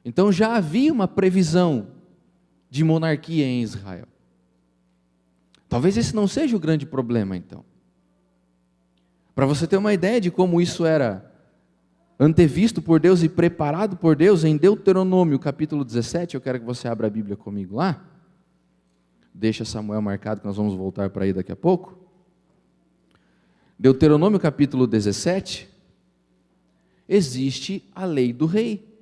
Então já havia uma previsão de monarquia em Israel. Talvez esse não seja o grande problema, então. Para você ter uma ideia de como isso era antevisto por Deus e preparado por Deus, em Deuteronômio capítulo 17, eu quero que você abra a Bíblia comigo lá. Deixa Samuel marcado que nós vamos voltar para aí daqui a pouco. Deuteronômio capítulo 17, existe a lei do rei.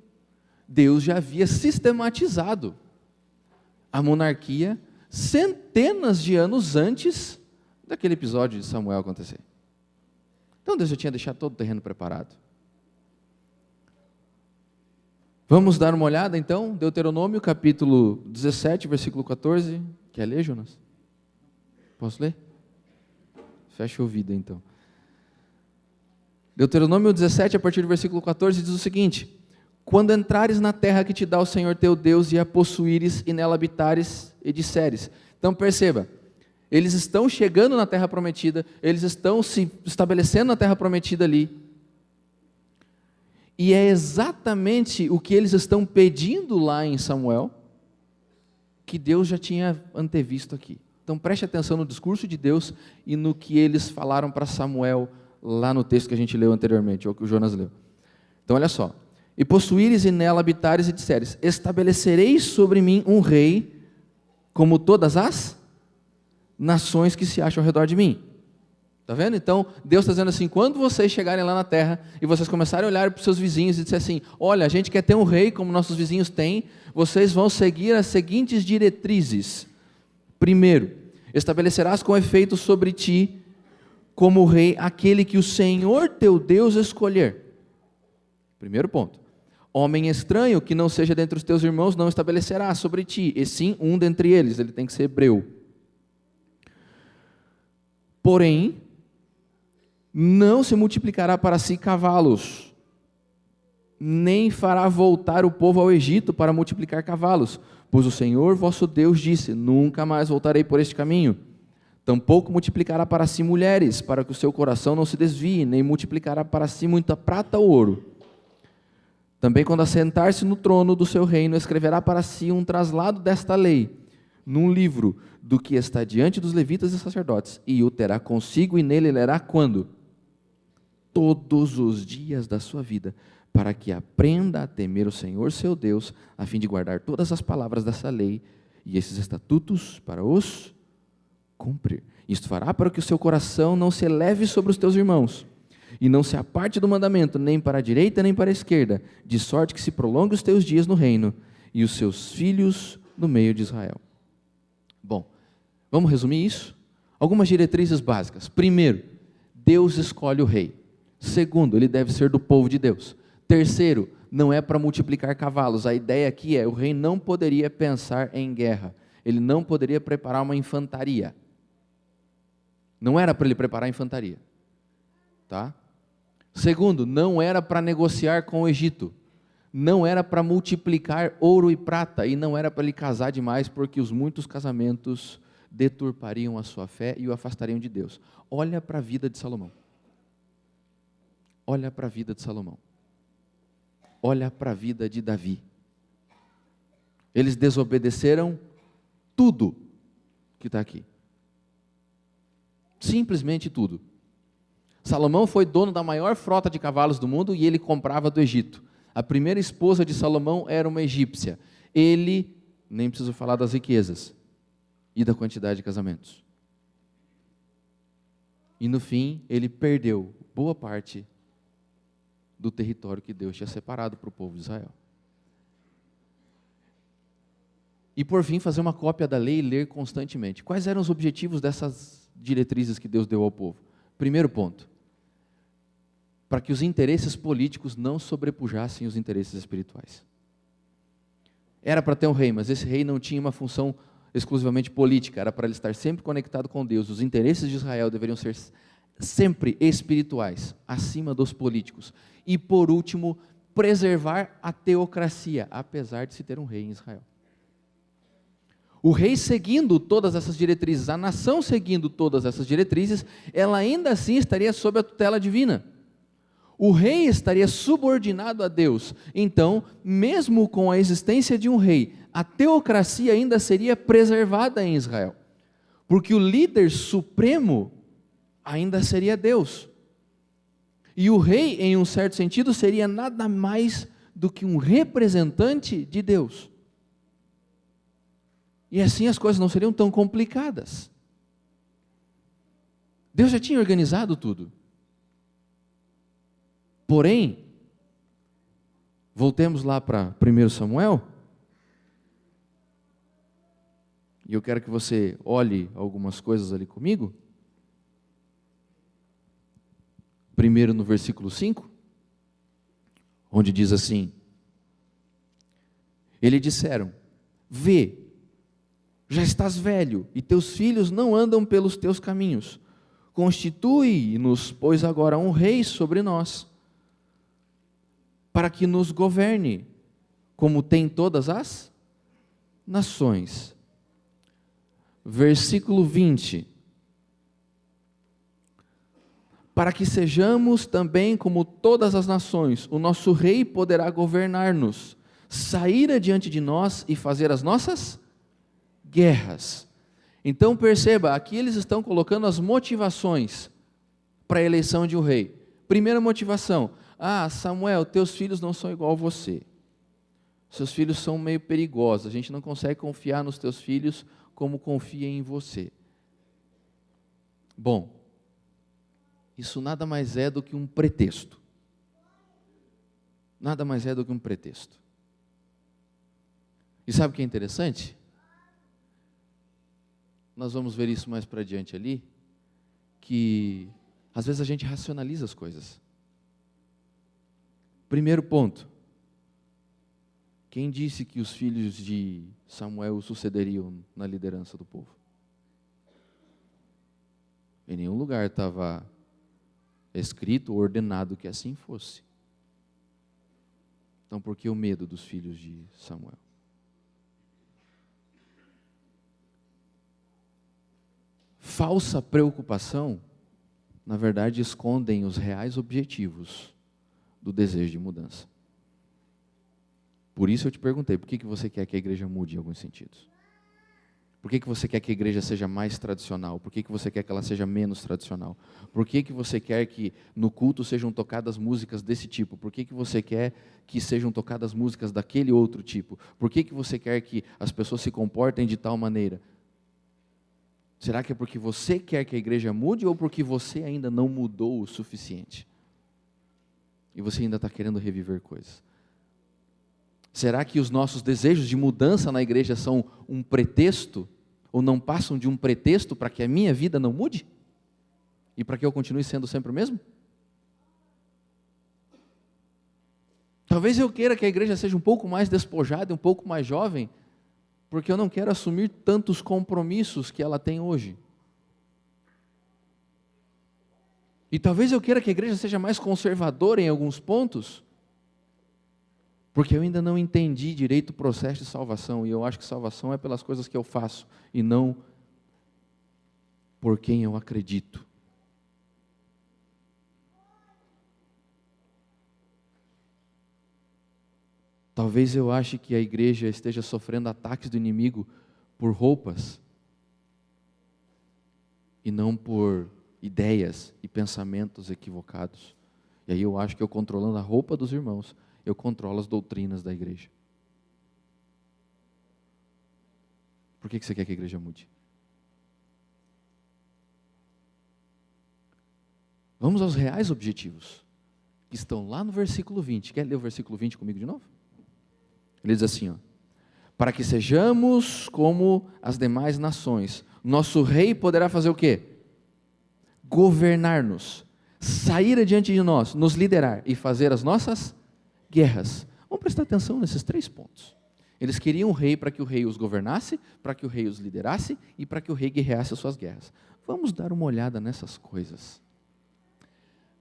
Deus já havia sistematizado a monarquia centenas de anos antes daquele episódio de Samuel acontecer. Então Deus já tinha deixado todo o terreno preparado. Vamos dar uma olhada então, Deuteronômio capítulo 17, versículo 14. Quer ler, Jonas? Posso ler? Fecha o ouvido então. Deuteronômio 17, a partir do versículo 14, diz o seguinte: quando entrares na terra que te dá o Senhor teu Deus, e a possuíres, e nela habitares, e disseres. Então perceba, eles estão chegando na terra prometida, eles estão se estabelecendo na terra prometida ali, e é exatamente o que eles estão pedindo lá em Samuel, que Deus já tinha antevisto aqui. Então preste atenção no discurso de Deus e no que eles falaram para Samuel, lá no texto que a gente leu anteriormente, ou que o Jonas leu. Então olha só: e possuíres e nela habitares, e disseres, estabelecereis sobre mim um rei, como todas as nações que se acham ao redor de mim. Está vendo? Então, Deus está dizendo assim, quando vocês chegarem lá na terra, e vocês começarem a olhar para os seus vizinhos e disser assim, olha, a gente quer ter um rei como nossos vizinhos têm, vocês vão seguir as seguintes diretrizes. Primeiro, estabelecerás com efeito sobre ti, como rei, aquele que o Senhor teu Deus escolher. Primeiro ponto. Homem estranho que não seja dentre os teus irmãos não estabelecerá sobre ti, e sim um dentre eles, ele tem que ser hebreu. Porém, não se multiplicará para si cavalos, nem fará voltar o povo ao Egito para multiplicar cavalos, pois o Senhor vosso Deus disse, nunca mais voltarei por este caminho. Tampouco multiplicará para si mulheres, para que o seu coração não se desvie, nem multiplicará para si muita prata ou ouro. Também quando assentar-se no trono do seu reino, escreverá para si um traslado desta lei, num livro do que está diante dos levitas e sacerdotes, e o terá consigo, e nele lerá quando? Todos os dias da sua vida, para que aprenda a temer o Senhor seu Deus, a fim de guardar todas as palavras dessa lei, e esses estatutos para os cumprir. Isto fará para que o seu coração não se eleve sobre os teus irmãos, e não se aparte do mandamento, nem para a direita, nem para a esquerda, de sorte que se prolongue os teus dias no reino, e os seus filhos no meio de Israel. Bom, vamos resumir isso? Algumas diretrizes básicas. Primeiro, Deus escolhe o rei. Segundo, ele deve ser do povo de Deus. Terceiro, não é para multiplicar cavalos. A ideia aqui é, o rei não poderia pensar em guerra. Ele não poderia preparar uma infantaria. Não era para ele preparar a infantaria. Tá? Segundo, não era para negociar com o Egito. Não era para multiplicar ouro e prata. E não era para ele casar demais, porque os muitos casamentos deturpariam a sua fé e o afastariam de Deus. Olha para a vida de Salomão. Olha para a vida de Salomão. Olha para a vida de Davi. Eles desobedeceram tudo que está aqui. Simplesmente tudo. Salomão foi dono da maior frota de cavalos do mundo e ele comprava do Egito. A primeira esposa de Salomão era uma egípcia. Ele, nem preciso falar das riquezas e da quantidade de casamentos. E no fim, ele perdeu boa parte do território que Deus tinha separado para o povo de Israel. E por fim, fazer uma cópia da lei e ler constantemente. Quais eram os objetivos dessas diretrizes que Deus deu ao povo? Primeiro ponto, para que os interesses políticos não sobrepujassem os interesses espirituais. Era para ter um rei, mas esse rei não tinha uma função exclusivamente política, era para ele estar sempre conectado com Deus. Os interesses de Israel deveriam ser sempre espirituais, acima dos políticos. E por último, preservar a teocracia, apesar de se ter um rei em Israel. O rei seguindo todas essas diretrizes, a nação seguindo todas essas diretrizes, ela ainda assim estaria sob a tutela divina. O rei estaria subordinado a Deus. Então, mesmo com a existência de um rei, a teocracia ainda seria preservada em Israel. Porque o líder supremo ainda seria Deus. E o rei, em um certo sentido, seria nada mais do que um representante de Deus. E assim as coisas não seriam tão complicadas. Deus já tinha organizado tudo. Porém, voltemos lá para 1 Samuel. E eu quero que você olhe algumas coisas ali comigo. Primeiro no versículo 5, onde diz assim: eles disseram: vê, já estás velho, e teus filhos não andam pelos teus caminhos. Constitui-nos, pois, agora um rei sobre nós, para que nos governe, como tem todas as nações. Versículo 20. Para que sejamos também como todas as nações, o nosso rei poderá governar-nos, sair adiante de nós e fazer as nossas guerras. Então perceba, aqui eles estão colocando as motivações para a eleição de um rei. Primeira motivação: Samuel, teus filhos não são igual a você. Seus filhos são meio perigosos, a gente não consegue confiar nos teus filhos como confia em você. Bom, isso nada mais é do que um pretexto. Nada mais é do que um pretexto. E sabe o que é interessante? Nós vamos ver isso mais para adiante ali, que às vezes a gente racionaliza as coisas. Primeiro ponto: quem disse que os filhos de Samuel sucederiam na liderança do povo? Em nenhum lugar estava escrito ou ordenado que assim fosse. Então, por que o medo dos filhos de Samuel? Falsa preocupação, na verdade, escondem os reais objetivos do desejo de mudança. Por isso eu te perguntei, por que você quer que a igreja mude em alguns sentidos? Por que você quer que a igreja seja mais tradicional? Por que você quer que ela seja menos tradicional? Por que você quer que no culto sejam tocadas músicas desse tipo? Por que você quer que sejam tocadas músicas daquele outro tipo? Por que você quer que as pessoas se comportem de tal maneira? Será que é porque você quer que a igreja mude ou porque você ainda não mudou o suficiente? E você ainda está querendo reviver coisas? Será que os nossos desejos de mudança na igreja são um pretexto, ou não passam de um pretexto para que a minha vida não mude? E para que eu continue sendo sempre o mesmo? Talvez eu queira que a igreja seja um pouco mais despojada, um pouco mais jovem, porque eu não quero assumir tantos compromissos que ela tem hoje. E talvez eu queira que a igreja seja mais conservadora em alguns pontos, porque eu ainda não entendi direito o processo de salvação, e eu acho que salvação é pelas coisas que eu faço, e não por quem eu acredito. Talvez eu ache que a igreja esteja sofrendo ataques do inimigo por roupas, e não por ideias e pensamentos equivocados. E aí eu acho que eu controlando a roupa dos irmãos, eu controlo as doutrinas da igreja. Por que você quer que a igreja mude? Vamos aos reais objetivos, que estão lá no versículo 20. Quer ler o versículo 20 comigo de novo? Ele diz assim, para que sejamos como as demais nações. Nosso rei poderá fazer o quê? Governar-nos, sair adiante de nós, nos liderar e fazer as nossas guerras. Vamos prestar atenção nesses 3 pontos. Eles queriam um rei para que o rei os governasse, para que o rei os liderasse e para que o rei guerreasse as suas guerras. Vamos dar uma olhada nessas coisas.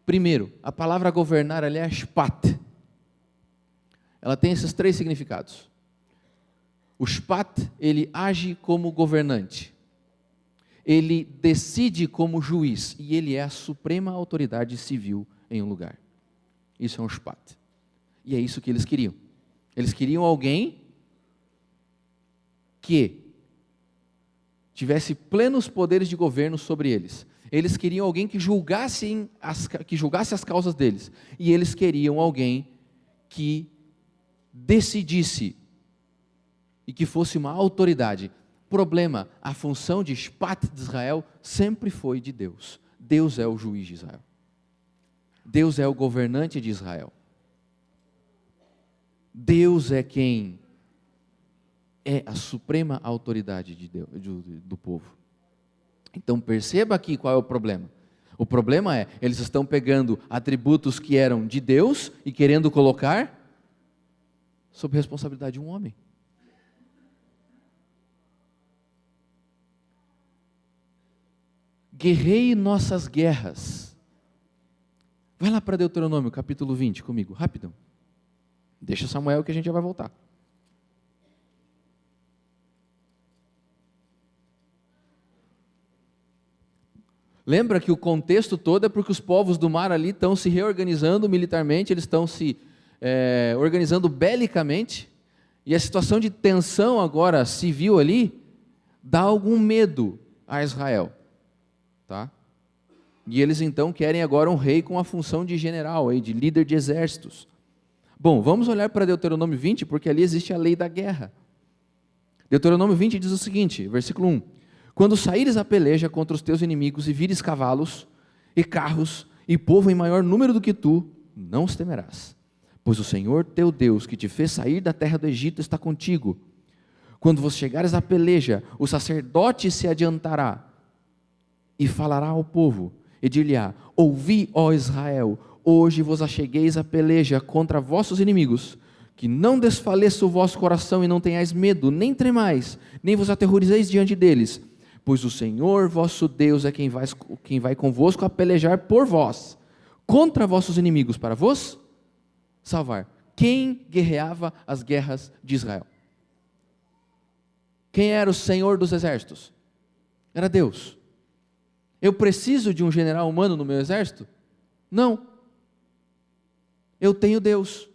Primeiro, a palavra governar ali é shpat. Ela tem esses 3 significados. O shpat, ele age como governante. Ele decide como juiz. E ele é a suprema autoridade civil em um lugar. Isso é um shpat. E é isso que eles queriam. Eles queriam alguém que tivesse plenos poderes de governo sobre eles. Eles queriam alguém que julgasse as causas deles. E eles queriam alguém que decidisse e que fosse uma autoridade. Problema, a função de Shpat de Israel sempre foi de Deus. Deus é o juiz de Israel. Deus é o governante de Israel. Deus é quem é a suprema autoridade de Deus, do povo. Então perceba aqui qual é o problema. O problema é, eles estão pegando atributos que eram de Deus e querendo colocar sob responsabilidade de um homem. Guerreie nossas guerras. Vai lá para Deuteronômio, capítulo 20, comigo, rapidão. Deixa Samuel que a gente já vai voltar. Lembra que o contexto todo é porque os povos do mar ali estão se reorganizando militarmente, eles estão se organizando belicamente, e a situação de tensão agora civil ali dá algum medo a Israel. Tá? E eles então querem agora um rei com a função de general, de líder de exércitos. Bom, vamos olhar para Deuteronômio 20, porque ali existe a lei da guerra. Deuteronômio 20 diz o seguinte, versículo 1. Quando saíres a peleja contra os teus inimigos e vires cavalos, e carros, e povo em maior número do que tu, não os temerás. Pois o Senhor teu Deus, que te fez sair da terra do Egito, está contigo. Quando vos chegares à peleja, o sacerdote se adiantará, e falará ao povo, e dir-lhe-á: ouvi, ó Israel, hoje vos achegueis à peleja contra vossos inimigos, que não desfaleça o vosso coração e não tenhais medo, nem tremais, nem vos aterrorizeis diante deles, pois o Senhor vosso Deus é quem vai convosco a pelejar por vós, contra vossos inimigos, para vos salvar. Quem guerreava as guerras de Israel? Quem era o Senhor dos exércitos? Era Deus. Eu preciso de um general humano no meu exército? Não. Eu tenho Deus.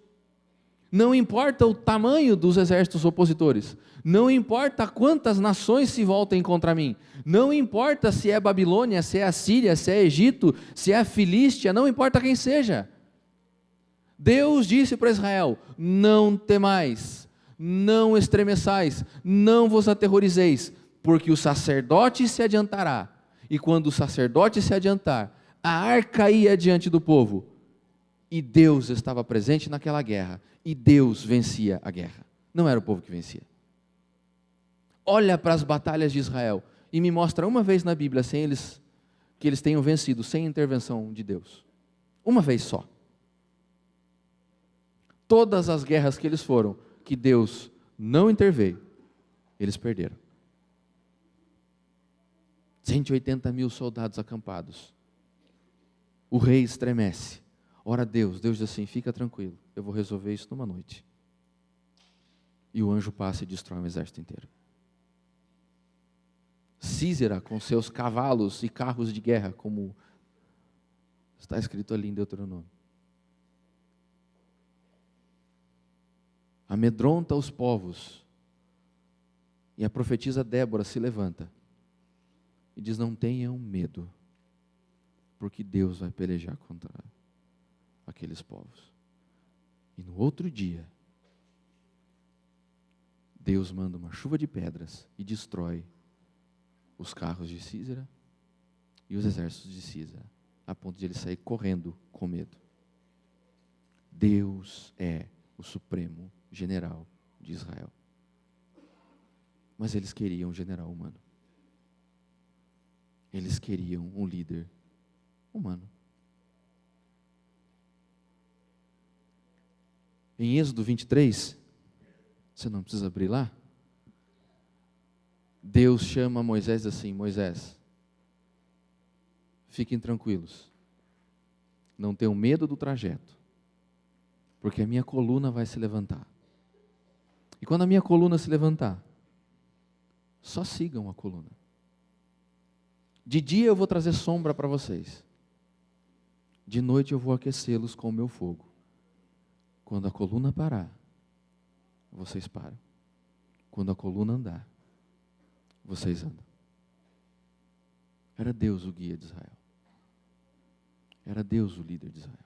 Não importa o tamanho dos exércitos opositores. Não importa quantas nações se voltem contra mim. Não importa se é Babilônia, se é Assíria, se é Egito, se é a Filístia, não importa quem seja. Deus disse para Israel: não temais, não estremeçais, não vos aterrorizeis, porque o sacerdote se adiantará. E quando o sacerdote se adiantar, a arca ia diante do povo. E Deus estava presente naquela guerra. E Deus vencia a guerra. Não era o povo que vencia. Olha para as batalhas de Israel e me mostra uma vez na Bíblia que eles tenham vencido sem intervenção de Deus. Uma vez só. Todas as guerras que eles foram, que Deus não interveio, eles perderam. 180 mil soldados acampados. O rei estremece. Ora Deus diz assim: fica tranquilo, eu vou resolver isso numa noite. E o anjo passa e destrói um exército inteiro. Sísera, com seus cavalos e carros de guerra, como está escrito ali em Deuteronômio, amedronta os povos. E a profetisa Débora se levanta e diz: não tenham medo, porque Deus vai pelejar contra aqueles povos. E no outro dia, Deus manda uma chuva de pedras e destrói os carros de Sísera e os exércitos de Sísera, a ponto de ele sair correndo com medo. Deus é o supremo general de Israel. Mas eles queriam um general humano. Eles queriam um líder humano. Em Êxodo 23, você não precisa abrir lá, Deus chama Moisés assim: Moisés, fiquem tranquilos, não tenham medo do trajeto, porque a minha coluna vai se levantar. E quando a minha coluna se levantar, só sigam a coluna. De dia eu vou trazer sombra para vocês, de noite eu vou aquecê-los com o meu fogo. Quando a coluna parar, vocês param. Quando a coluna andar, vocês andam. Era Deus o guia de Israel. Era Deus o líder de Israel.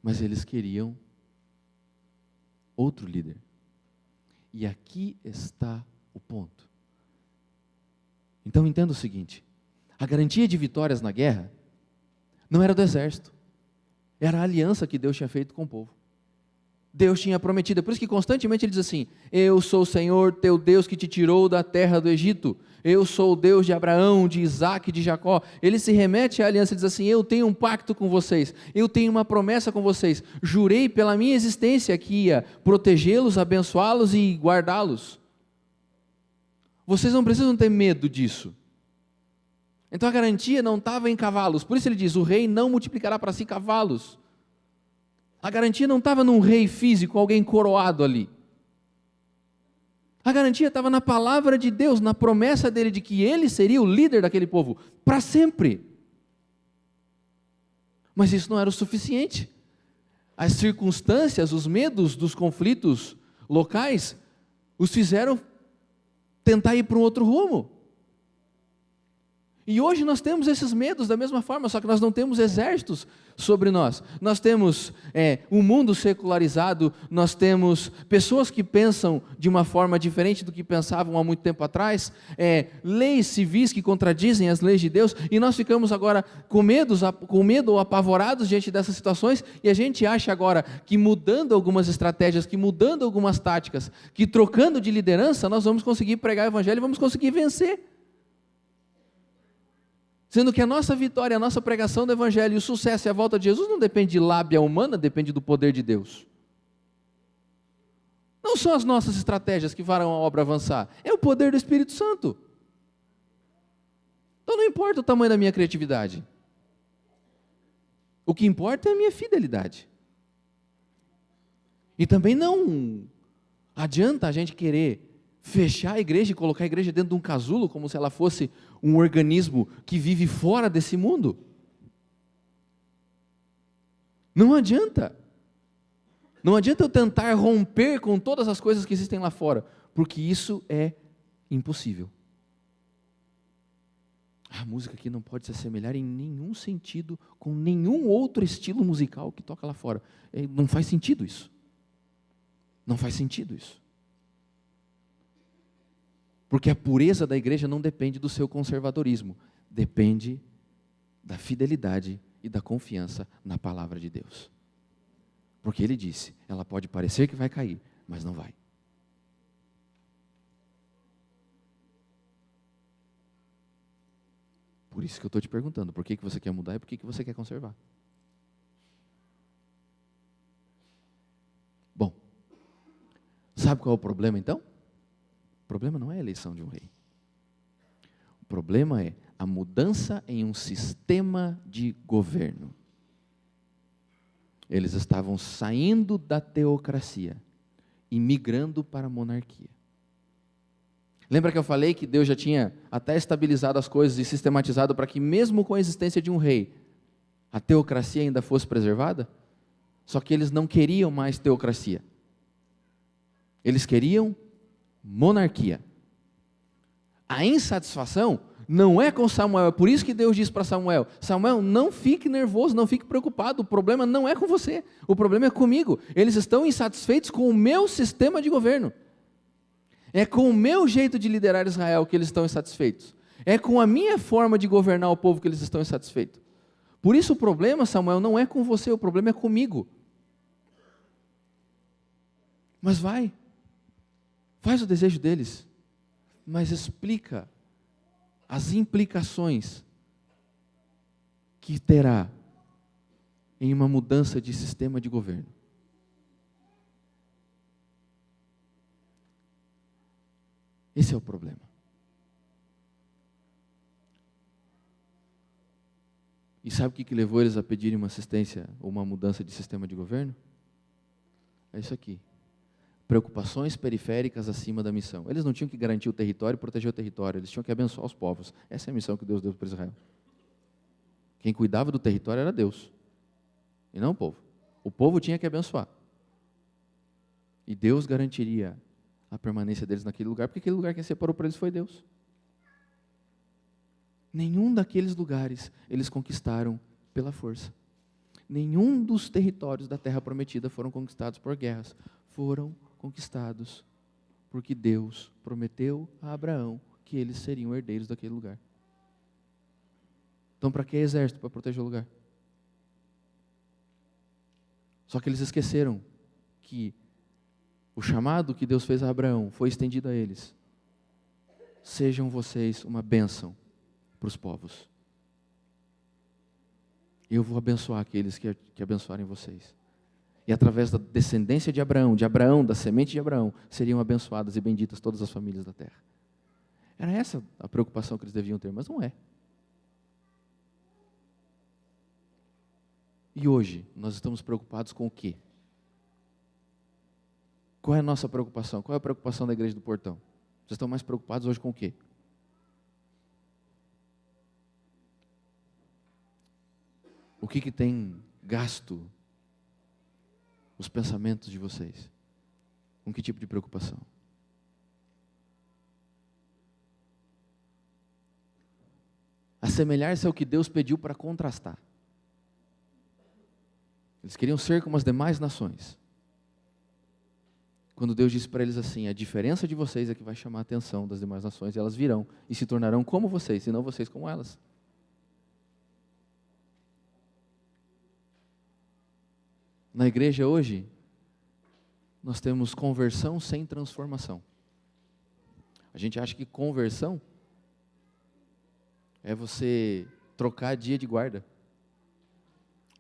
Mas eles queriam outro líder. E aqui está o ponto. Então entenda o seguinte: a garantia de vitórias na guerra não era do exército, era a aliança que Deus tinha feito com o povo. Deus tinha prometido, é por isso que constantemente ele diz assim: eu sou o Senhor teu Deus que te tirou da terra do Egito, eu sou o Deus de Abraão, de Isaac, de Jacó. Ele se remete à aliança e diz assim: eu tenho um pacto com vocês, eu tenho uma promessa com vocês, jurei pela minha existência que ia protegê-los, abençoá-los e guardá-los. Vocês não precisam ter medo disso. Então a garantia não estava em cavalos, por isso ele diz: o rei não multiplicará para si cavalos. A garantia não estava num rei físico, alguém coroado ali. A garantia estava na palavra de Deus, na promessa dele de que ele seria o líder daquele povo, para sempre. Mas isso não era o suficiente. As circunstâncias, os medos dos conflitos locais, os fizeram tentar ir para um outro rumo. E hoje nós temos esses medos da mesma forma, só que nós não temos exércitos sobre nós. Nós temos um mundo secularizado, nós temos pessoas que pensam de uma forma diferente do que pensavam há muito tempo atrás, leis civis que contradizem as leis de Deus, e nós ficamos agora com medo ou apavorados diante dessas situações, e a gente acha agora que mudando algumas estratégias, que mudando algumas táticas, que trocando de liderança, nós vamos conseguir pregar o evangelho e vamos conseguir vencer. Sendo que a nossa vitória, a nossa pregação do evangelho e o sucesso e a volta de Jesus não depende de lábia humana, depende do poder de Deus. Não são as nossas estratégias que farão a obra avançar, é o poder do Espírito Santo. Então não importa o tamanho da minha criatividade. O que importa é a minha fidelidade. E também não adianta a gente querer fechar a igreja e colocar a igreja dentro de um casulo, como se ela fosse um organismo que vive fora desse mundo. Não adianta. Não adianta eu tentar romper com todas as coisas que existem lá fora, porque isso é impossível. A música aqui não pode se assemelhar em nenhum sentido com nenhum outro estilo musical que toca lá fora. Não faz sentido isso. Não faz sentido isso. Porque a pureza da igreja não depende do seu conservadorismo, depende da fidelidade e da confiança na palavra de Deus. Porque ele disse, ela pode parecer que vai cair, mas não vai. Por isso que eu estou te perguntando, por que você quer mudar e por que você quer conservar? Bom, sabe qual é o problema então? O problema não é a eleição de um rei. O problema é a mudança em um sistema de governo. Eles estavam saindo da teocracia e migrando para a monarquia. Lembra que eu falei que Deus já tinha até estabilizado as coisas e sistematizado para que mesmo com a existência de um rei, a teocracia ainda fosse preservada? Só que eles não queriam mais teocracia. Eles queriam monarquia. A insatisfação não é com Samuel, é por isso que Deus diz para Samuel: Samuel, não fique nervoso, não fique preocupado, o problema não é com você, o problema é comigo. Eles estão insatisfeitos com o meu sistema de governo. É com o meu jeito de liderar Israel que eles estão insatisfeitos. É com a minha forma de governar o povo que eles estão insatisfeitos. Por isso o problema, Samuel, não é com você, o problema é comigo. Mas faz o desejo deles, mas explica as implicações que terá em uma mudança de sistema de governo. Esse é o problema. E sabe o que levou eles a pedirem uma assistência ou uma mudança de sistema de governo? É isso aqui. Preocupações periféricas acima da missão. Eles não tinham que garantir o território e proteger o território, eles tinham que abençoar os povos. Essa é a missão que Deus deu para Israel. Quem cuidava do território era Deus, e não o povo. O povo tinha que abençoar. E Deus garantiria a permanência deles naquele lugar, porque aquele lugar quem separou para eles foi Deus. Nenhum daqueles lugares eles conquistaram pela força. Nenhum dos territórios da terra prometida foram conquistados por guerras. Foram conquistados porque Deus prometeu a Abraão que eles seriam herdeiros daquele lugar. Então, para que exército? Para proteger o lugar. Só que eles esqueceram que o chamado que Deus fez a Abraão foi estendido a eles. Sejam vocês uma bênção para os povos. Eu vou abençoar aqueles que abençoarem vocês. E através da descendência de Abraão, da semente de Abraão, seriam abençoadas e benditas todas as famílias da terra. Era essa a preocupação que eles deviam ter, mas não é. E hoje, nós estamos preocupados com o quê? Qual é a nossa preocupação? Qual é a preocupação da Igreja do Portão? Vocês estão mais preocupados hoje com o quê? O que tem gasto os pensamentos de vocês? Com que tipo de preocupação? Assemelhar-se ao que Deus pediu para contrastar. Eles queriam ser como as demais nações. Quando Deus disse para eles assim, a diferença de vocês é que vai chamar a atenção das demais nações, e elas virão e se tornarão como vocês, e não vocês como elas. Na igreja hoje, nós temos conversão sem transformação. A gente acha que conversão é você trocar dia de guarda.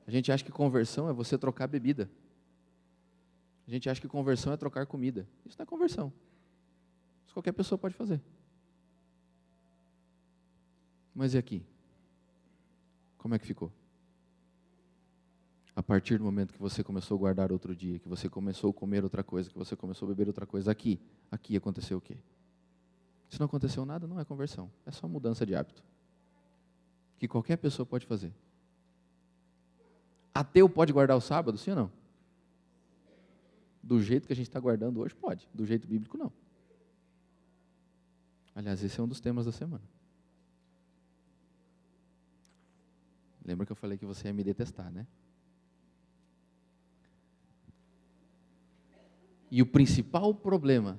A gente acha que conversão é você trocar bebida. A gente acha que conversão é trocar comida. Isso não é conversão. Isso qualquer pessoa pode fazer. Mas e aqui? Como é que ficou? A partir do momento que você começou a guardar outro dia, que você começou a comer outra coisa, que você começou a beber outra coisa, aqui aconteceu o quê? Se não aconteceu nada, não é conversão. É só mudança de hábito. Que qualquer pessoa pode fazer. Ateu pode guardar o sábado, sim ou não? Do jeito que a gente está guardando hoje, pode. Do jeito bíblico, não. Aliás, esse é um dos temas da semana. Lembra que eu falei que você ia me detestar, né? E o principal problema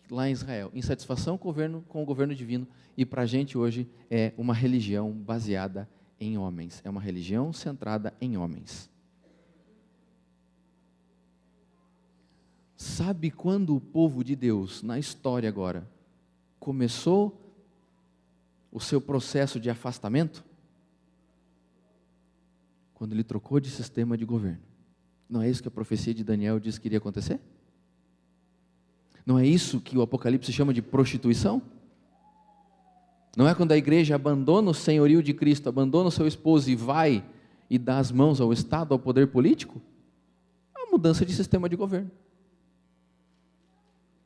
lá em Israel, insatisfação com o governo divino, e para a gente hoje é uma religião baseada em homens. É uma religião centrada em homens. Sabe quando o povo de Deus, na história agora, começou o seu processo de afastamento? Quando ele trocou de sistema de governo. Não é isso que a profecia de Daniel diz que iria acontecer? Não é isso que o Apocalipse chama de prostituição? Não é quando a igreja abandona o senhorio de Cristo, abandona o seu esposo e vai e dá as mãos ao Estado, ao poder político? É uma mudança de sistema de governo.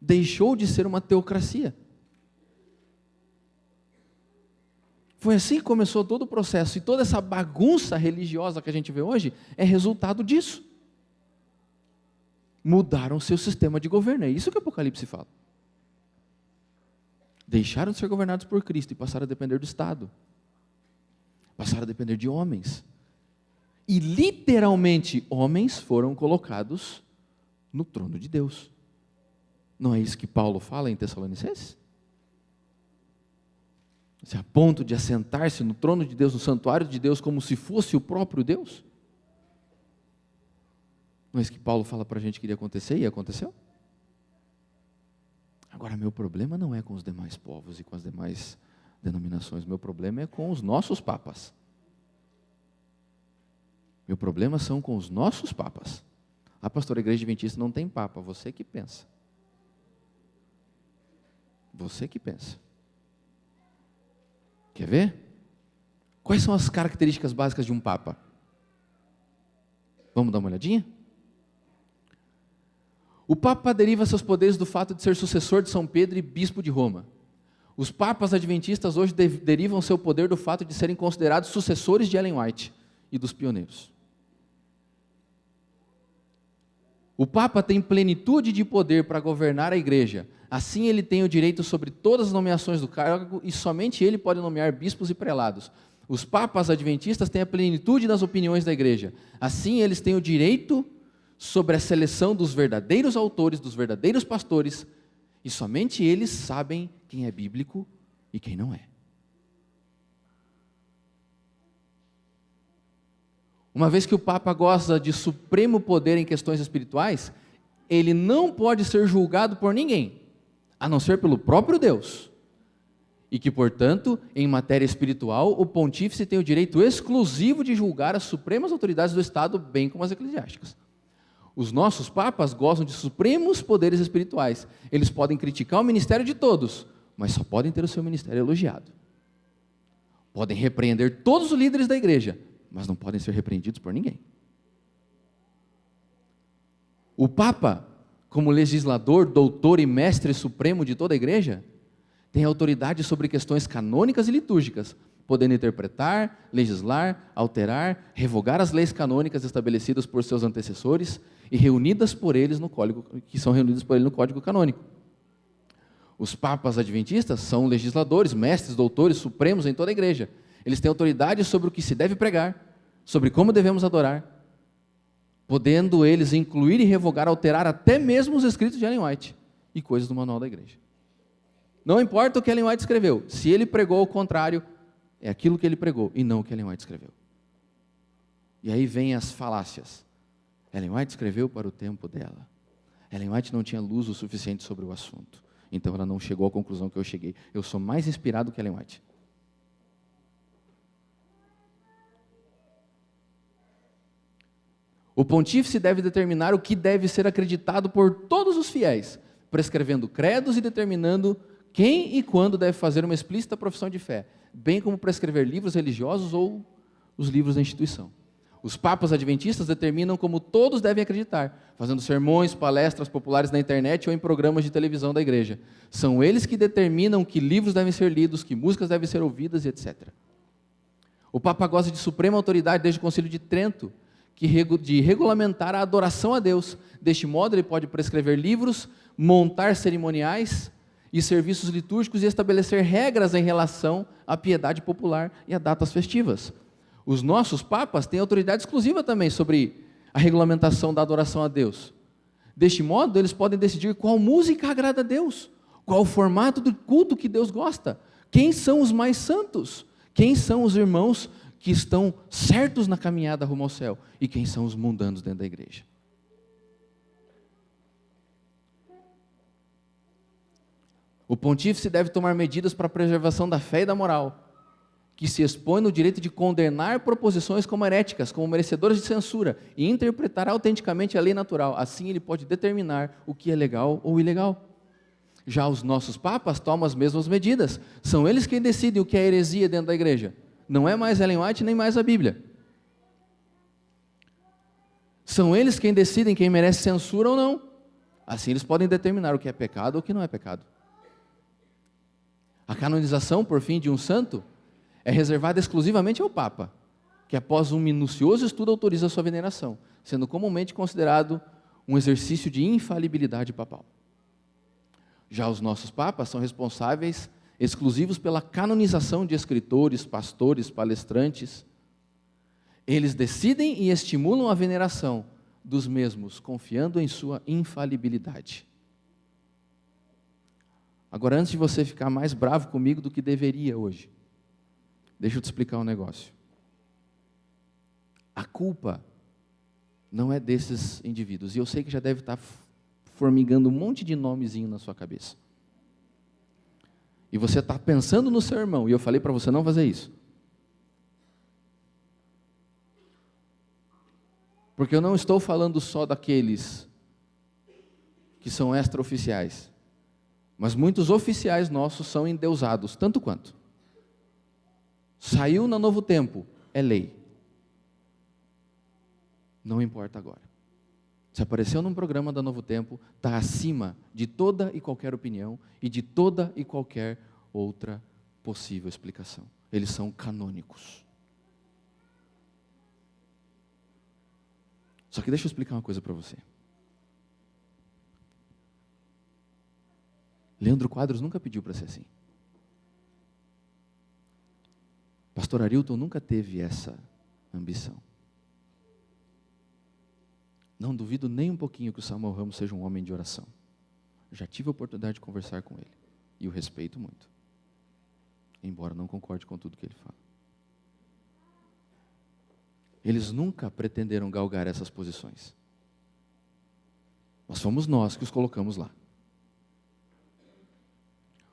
Deixou de ser uma teocracia. Foi assim que começou todo o processo, e toda essa bagunça religiosa que a gente vê hoje é resultado disso. Mudaram seu sistema de governo, é isso que o Apocalipse fala. Deixaram de ser governados por Cristo e passaram a depender do Estado. Passaram a depender de homens. E literalmente, homens foram colocados no trono de Deus. Não é isso que Paulo fala em Tessalonicenses? A ponto de assentar-se no trono de Deus, no santuário de Deus, como se fosse o próprio Deus? Não é isso que Paulo fala para a gente que iria acontecer e aconteceu? Agora, meu problema não é com os demais povos e com as demais denominações. Meu problema é com os nossos papas. Meu problema são com os nossos papas. A pastora, a igreja adventista não tem papa, você que pensa. Você que pensa. Quer ver? Quais são as características básicas de um papa? Vamos dar uma olhadinha? O papa deriva seus poderes do fato de ser sucessor de São Pedro e bispo de Roma. Os papas adventistas hoje derivam seu poder do fato de serem considerados sucessores de Ellen White e dos pioneiros. O Papa tem plenitude de poder para governar a igreja. Assim, ele tem o direito sobre todas as nomeações do cargo e somente ele pode nomear bispos e prelados. Os papas adventistas têm a plenitude das opiniões da igreja. Assim, eles têm o direito sobre a seleção dos verdadeiros autores, dos verdadeiros pastores, e somente eles sabem quem é bíblico e quem não é. Uma vez que o Papa goza de supremo poder em questões espirituais, ele não pode ser julgado por ninguém, a não ser pelo próprio Deus. E que, portanto, em matéria espiritual, o pontífice tem o direito exclusivo de julgar as supremas autoridades do Estado, bem como as eclesiásticas. Os nossos papas gozam de supremos poderes espirituais. Eles podem criticar o ministério de todos, mas só podem ter o seu ministério elogiado. Podem repreender todos os líderes da igreja, mas não podem ser repreendidos por ninguém. O Papa, como legislador, doutor e mestre supremo de toda a igreja, tem autoridade sobre questões canônicas e litúrgicas, podendo interpretar, legislar, alterar, revogar as leis canônicas estabelecidas por seus antecessores e reunidas por eles no código, que são reunidas por ele no Código Canônico. Os papas adventistas são legisladores, mestres, doutores supremos em toda a igreja. Eles têm autoridade sobre o que se deve pregar, sobre como devemos adorar, podendo eles incluir e revogar, alterar até mesmo os escritos de Ellen White e coisas do manual da igreja. Não importa o que Ellen White escreveu, se ele pregou o contrário, é aquilo que ele pregou e não o que Ellen White escreveu. E aí vem as falácias. Ellen White escreveu para o tempo dela. Ellen White não tinha luz o suficiente sobre o assunto, então ela não chegou à conclusão que eu cheguei. Eu sou mais inspirado que Ellen White. O pontífice deve determinar o que deve ser acreditado por todos os fiéis, prescrevendo credos e determinando quem e quando deve fazer uma explícita profissão de fé, bem como prescrever livros religiosos ou os livros da instituição. Os papas adventistas determinam como todos devem acreditar, fazendo sermões, palestras populares na internet ou em programas de televisão da igreja. São eles que determinam que livros devem ser lidos, que músicas devem ser ouvidas e etc. O Papa goza de suprema autoridade desde o Concílio de Trento, de regulamentar a adoração a Deus. Deste modo, ele pode prescrever livros, montar cerimoniais e serviços litúrgicos e estabelecer regras em relação à piedade popular e a datas festivas. Os nossos papas têm autoridade exclusiva também sobre a regulamentação da adoração a Deus. Deste modo, eles podem decidir qual música agrada a Deus, qual o formato do culto que Deus gosta, quem são os mais santos, quem são os irmãos que estão certos na caminhada rumo ao céu e quem são os mundanos dentro da igreja. O pontífice deve tomar medidas para a preservação da fé e da moral, que se expõe no direito de condenar proposições como heréticas, como merecedoras de censura, e interpretar autenticamente a lei natural. Assim, ele pode determinar o que é legal ou ilegal. Já os nossos papas tomam as mesmas medidas. São eles quem decidem o que é heresia dentro da igreja. Não é mais Ellen White, nem mais a Bíblia. São eles quem decidem quem merece censura ou não. Assim, eles podem determinar o que é pecado ou o que não é pecado. A canonização, por fim, de um santo é reservada exclusivamente ao Papa, que após um minucioso estudo autoriza a sua veneração, sendo comumente considerado um exercício de infalibilidade papal. Já os nossos papas são responsáveis exclusivos pela canonização de escritores, pastores, palestrantes. Eles decidem e estimulam a veneração dos mesmos, confiando em sua infalibilidade. Agora, antes de você ficar mais bravo comigo do que deveria hoje, deixa eu te explicar um negócio. A culpa não é desses indivíduos, e eu sei que já deve estar formigando um monte de nomezinho na sua cabeça. E você está pensando no seu irmão, e eu falei para você não fazer isso. Porque eu não estou falando só daqueles que são extraoficiais, mas muitos oficiais nossos são endeusados, tanto quanto. Saiu no Novo Tempo, é lei. Não importa agora. Se apareceu num programa da Novo Tempo, está acima de toda e qualquer opinião e de toda e qualquer outra possível explicação. Eles são canônicos. Só que deixa eu explicar uma coisa para você. Leandro Quadros nunca pediu para ser assim. Pastor Arilton nunca teve essa ambição. Não duvido nem um pouquinho que o Samuel Ramos seja um homem de oração. Já tive a oportunidade de conversar com ele. E o respeito muito. Embora não concorde com tudo que ele fala. Eles nunca pretenderam galgar essas posições. Mas fomos nós que os colocamos lá.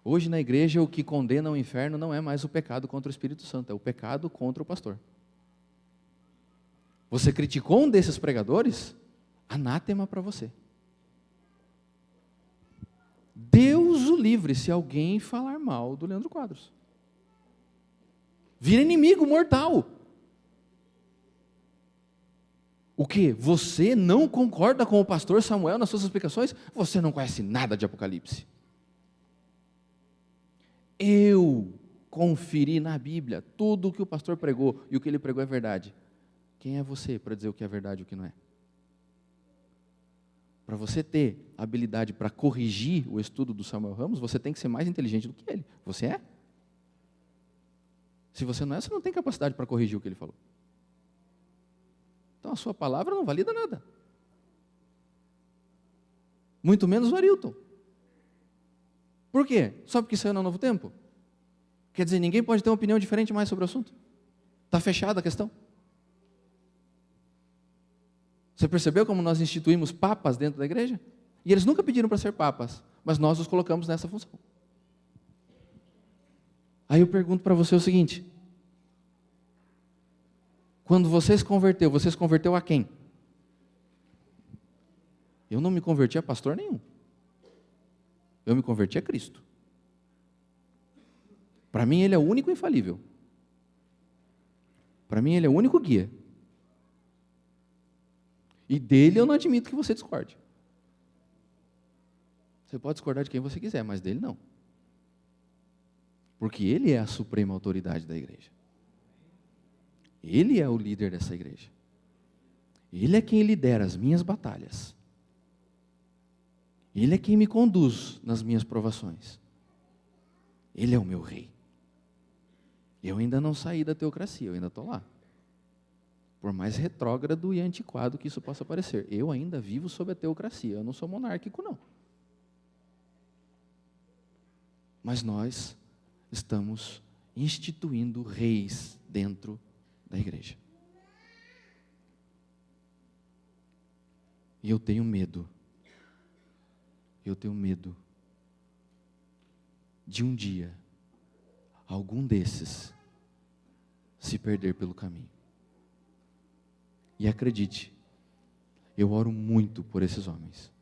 Hoje na igreja o que condena o inferno não é mais o pecado contra o Espírito Santo, é o pecado contra o pastor. Você criticou um desses pregadores? Anátema para você. Deus o livre se alguém falar mal do Leandro Quadros. Vira inimigo mortal. O quê? Você não concorda com o pastor Samuel nas suas explicações? Você não conhece nada de Apocalipse. Eu conferi na Bíblia tudo o que o pastor pregou, e o que ele pregou é verdade. Quem é você para dizer o que é verdade e o que não é? Para você ter habilidade para corrigir o estudo do Samuel Ramos, você tem que ser mais inteligente do que ele. Você é? Se você não é, você não tem capacidade para corrigir o que ele falou. Então a sua palavra não valida nada. Muito menos o Arilton. Por quê? Só porque saiu no Novo Tempo? Quer dizer, ninguém pode ter uma opinião diferente mais sobre o assunto? Está fechada a questão? Você percebeu como nós instituímos papas dentro da igreja? E eles nunca pediram para ser papas, mas nós os colocamos nessa função. Aí eu pergunto para você o seguinte: quando você se converteu a quem? Eu não me converti a pastor nenhum. Eu me converti a Cristo. Para mim Ele é o único infalível. Para mim Ele é o único guia. E dele eu não admito que você discorde. Você pode discordar de quem você quiser, mas dele não. Porque Ele é a suprema autoridade da igreja. Ele é o líder dessa igreja. Ele é quem lidera as minhas batalhas. Ele é quem me conduz nas minhas provações. Ele é o meu rei. Eu ainda não saí da teocracia, eu ainda estou lá. Por mais retrógrado e antiquado que isso possa parecer, eu ainda vivo sob a teocracia, eu não sou monárquico, não. Mas nós estamos instituindo reis dentro da igreja. E eu tenho medo. Eu tenho medo de um dia algum desses se perder pelo caminho. E acredite, eu oro muito por esses homens.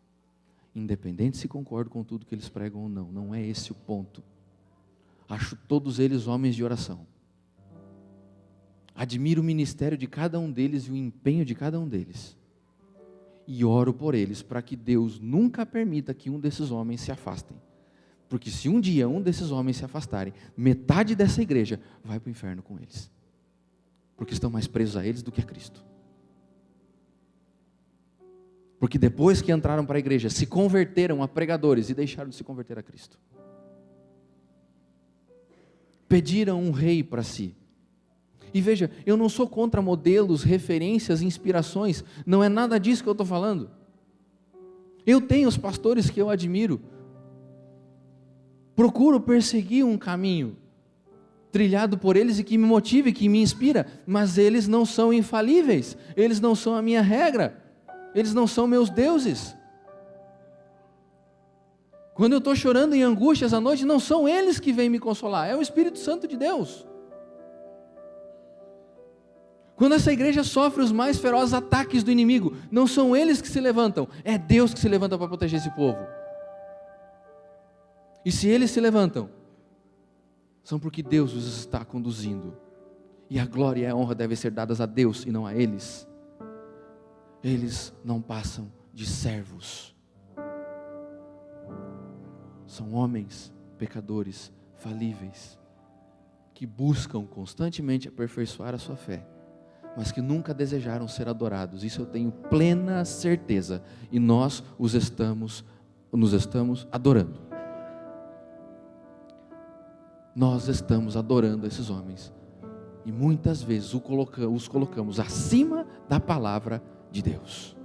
Independente se concordo com tudo que eles pregam ou não, não é esse o ponto. Acho todos eles homens de oração. Admiro o ministério de cada um deles e o empenho de cada um deles. E oro por eles para que Deus nunca permita que um desses homens se afastem. Porque se um dia um desses homens se afastarem, metade dessa igreja vai para o inferno com eles. Porque estão mais presos a eles do que a Cristo. Porque depois que entraram para a igreja, se converteram a pregadores e deixaram de se converter a Cristo. Pediram um rei para si. E veja, eu não sou contra modelos, referências, inspirações, não é nada disso que eu estou falando. Eu tenho os pastores que eu admiro. Procuro perseguir um caminho trilhado por eles e que me motive, que me inspira, mas eles não são infalíveis, eles não são a minha regra, eles não são meus deuses. Quando eu estou chorando em angústias à noite, não são eles que vêm me consolar, é o Espírito Santo de Deus. Quando essa igreja sofre os mais ferozes ataques do inimigo, não são eles que se levantam, é Deus que se levanta para proteger esse povo. E se eles se levantam, são porque Deus os está conduzindo. E a glória e a honra devem ser dadas a Deus e não a eles. Eles não passam de servos. São homens, pecadores, falíveis, que buscam constantemente aperfeiçoar a sua fé, mas que nunca desejaram ser adorados. Isso eu tenho plena certeza. E nós nos estamos adorando. nós estamos adorando esses homens. E muitas vezes os colocamos acima da palavra de Deus.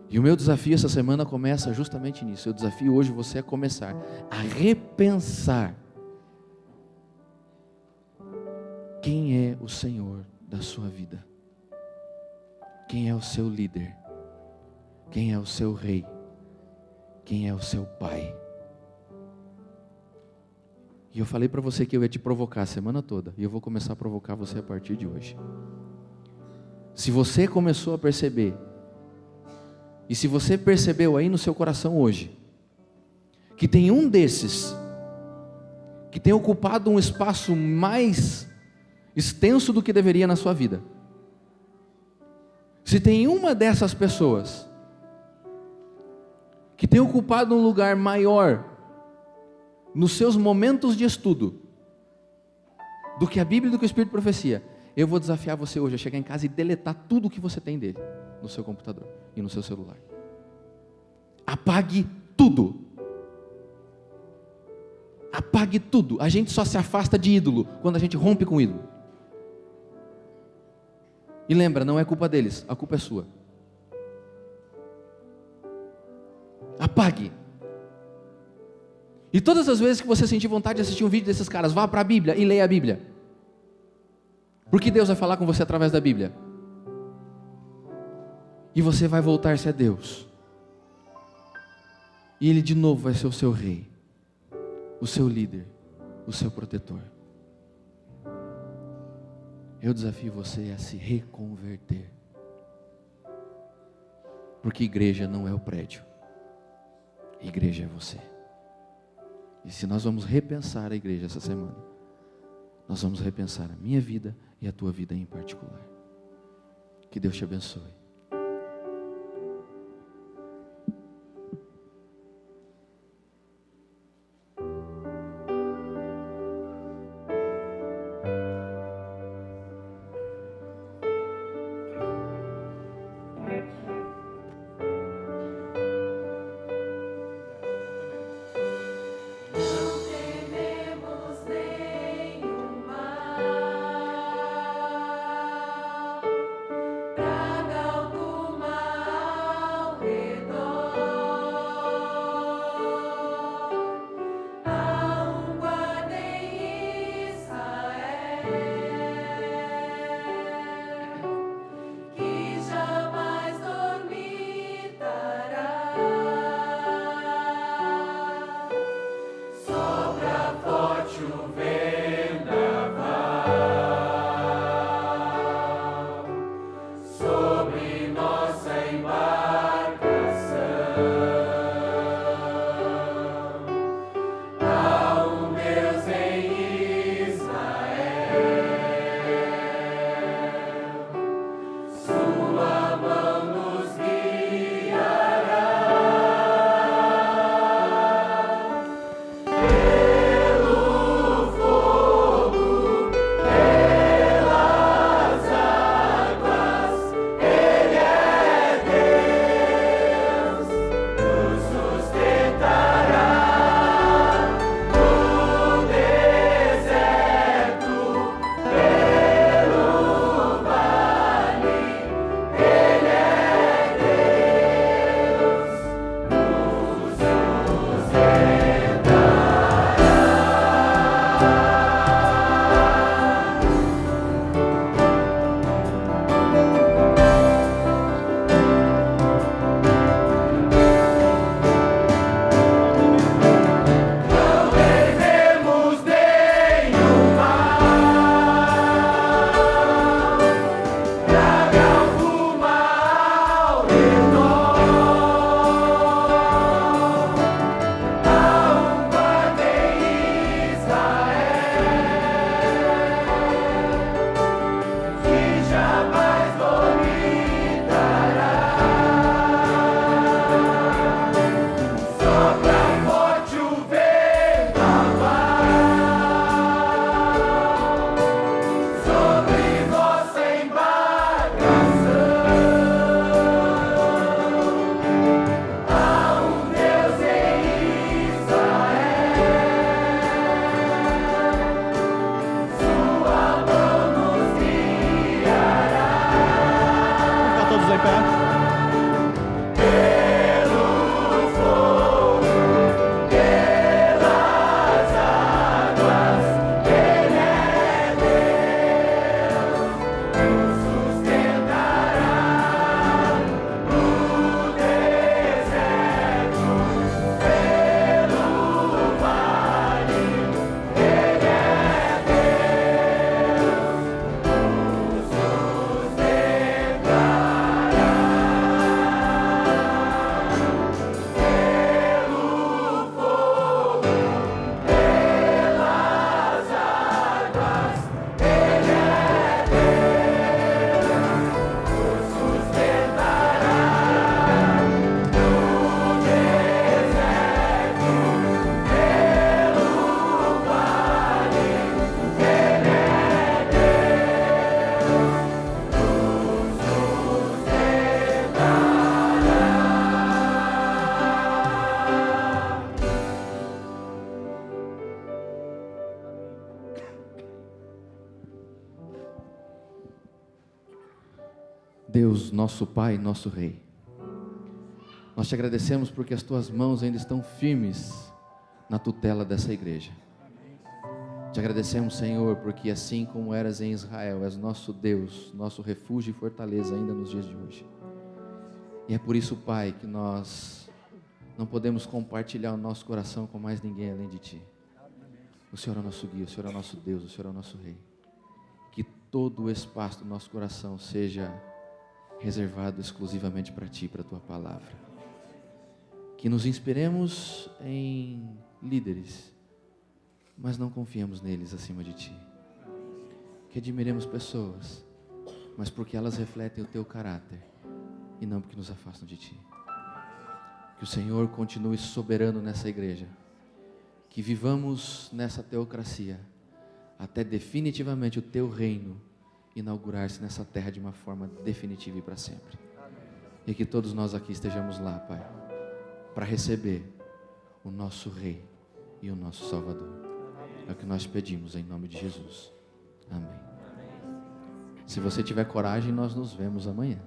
E o meu desafio essa semana começa justamente nisso. Eu desafio hoje você a começar a repensar quem é o Senhor da sua vida. Quem é o seu líder? Quem é o seu rei? Quem é o seu pai? E eu falei para você que eu ia te provocar a semana toda. E eu vou começar a provocar você a partir de hoje. Se você começou a perceber, e se você percebeu aí no seu coração hoje, que tem um desses, que tem ocupado um espaço mais extenso do que deveria na sua vida. Se tem uma dessas pessoas, que tem ocupado um lugar maior, nos seus momentos de estudo, do que a Bíblia e do que o Espírito de Profecia, eu vou desafiar você hoje a chegar em casa e deletar tudo o que você tem dele, no seu computador e no seu celular. Apague tudo. Apague tudo. A gente só se afasta de ídolo quando a gente rompe com o ídolo. E lembra, não é culpa deles, a culpa é sua. Apague. E todas as vezes que você sentir vontade de assistir um vídeo desses caras, vá para a Bíblia e leia a Bíblia. Porque Deus vai falar com você através da Bíblia. E você vai voltar-se a Deus. E Ele de novo vai ser o seu rei, o seu líder, o seu protetor. Eu desafio você a se reconverter. Porque igreja não é o prédio. Igreja é você. E se nós vamos repensar a igreja essa semana, nós vamos repensar a minha vida e a tua vida em particular. Que Deus te abençoe. Traga Deus, nosso Pai, nosso Rei, nós te agradecemos porque as tuas mãos ainda estão firmes na tutela dessa igreja. Te agradecemos, Senhor, porque assim como eras em Israel, és nosso Deus, nosso refúgio e fortaleza ainda nos dias de hoje. E é por isso, Pai, que nós não podemos compartilhar o nosso coração com mais ninguém além de Ti. O Senhor é o nosso guia, o Senhor é o nosso Deus, o Senhor é o nosso Rei. Que todo o espaço do nosso coração seja reservado exclusivamente para Ti, para a Tua palavra. Que nos inspiremos em líderes, mas não confiemos neles acima de Ti. Que admiremos pessoas, mas porque elas refletem o Teu caráter e não porque nos afastam de Ti. Que o Senhor continue soberano nessa igreja. Que vivamos nessa teocracia até definitivamente o Teu reino inaugurar-se nessa terra de uma forma definitiva e para sempre. E que todos nós aqui estejamos lá, Pai, para receber o nosso Rei e o nosso Salvador. É o que nós pedimos em nome de Jesus. Amém. Se você tiver coragem, nós nos vemos amanhã.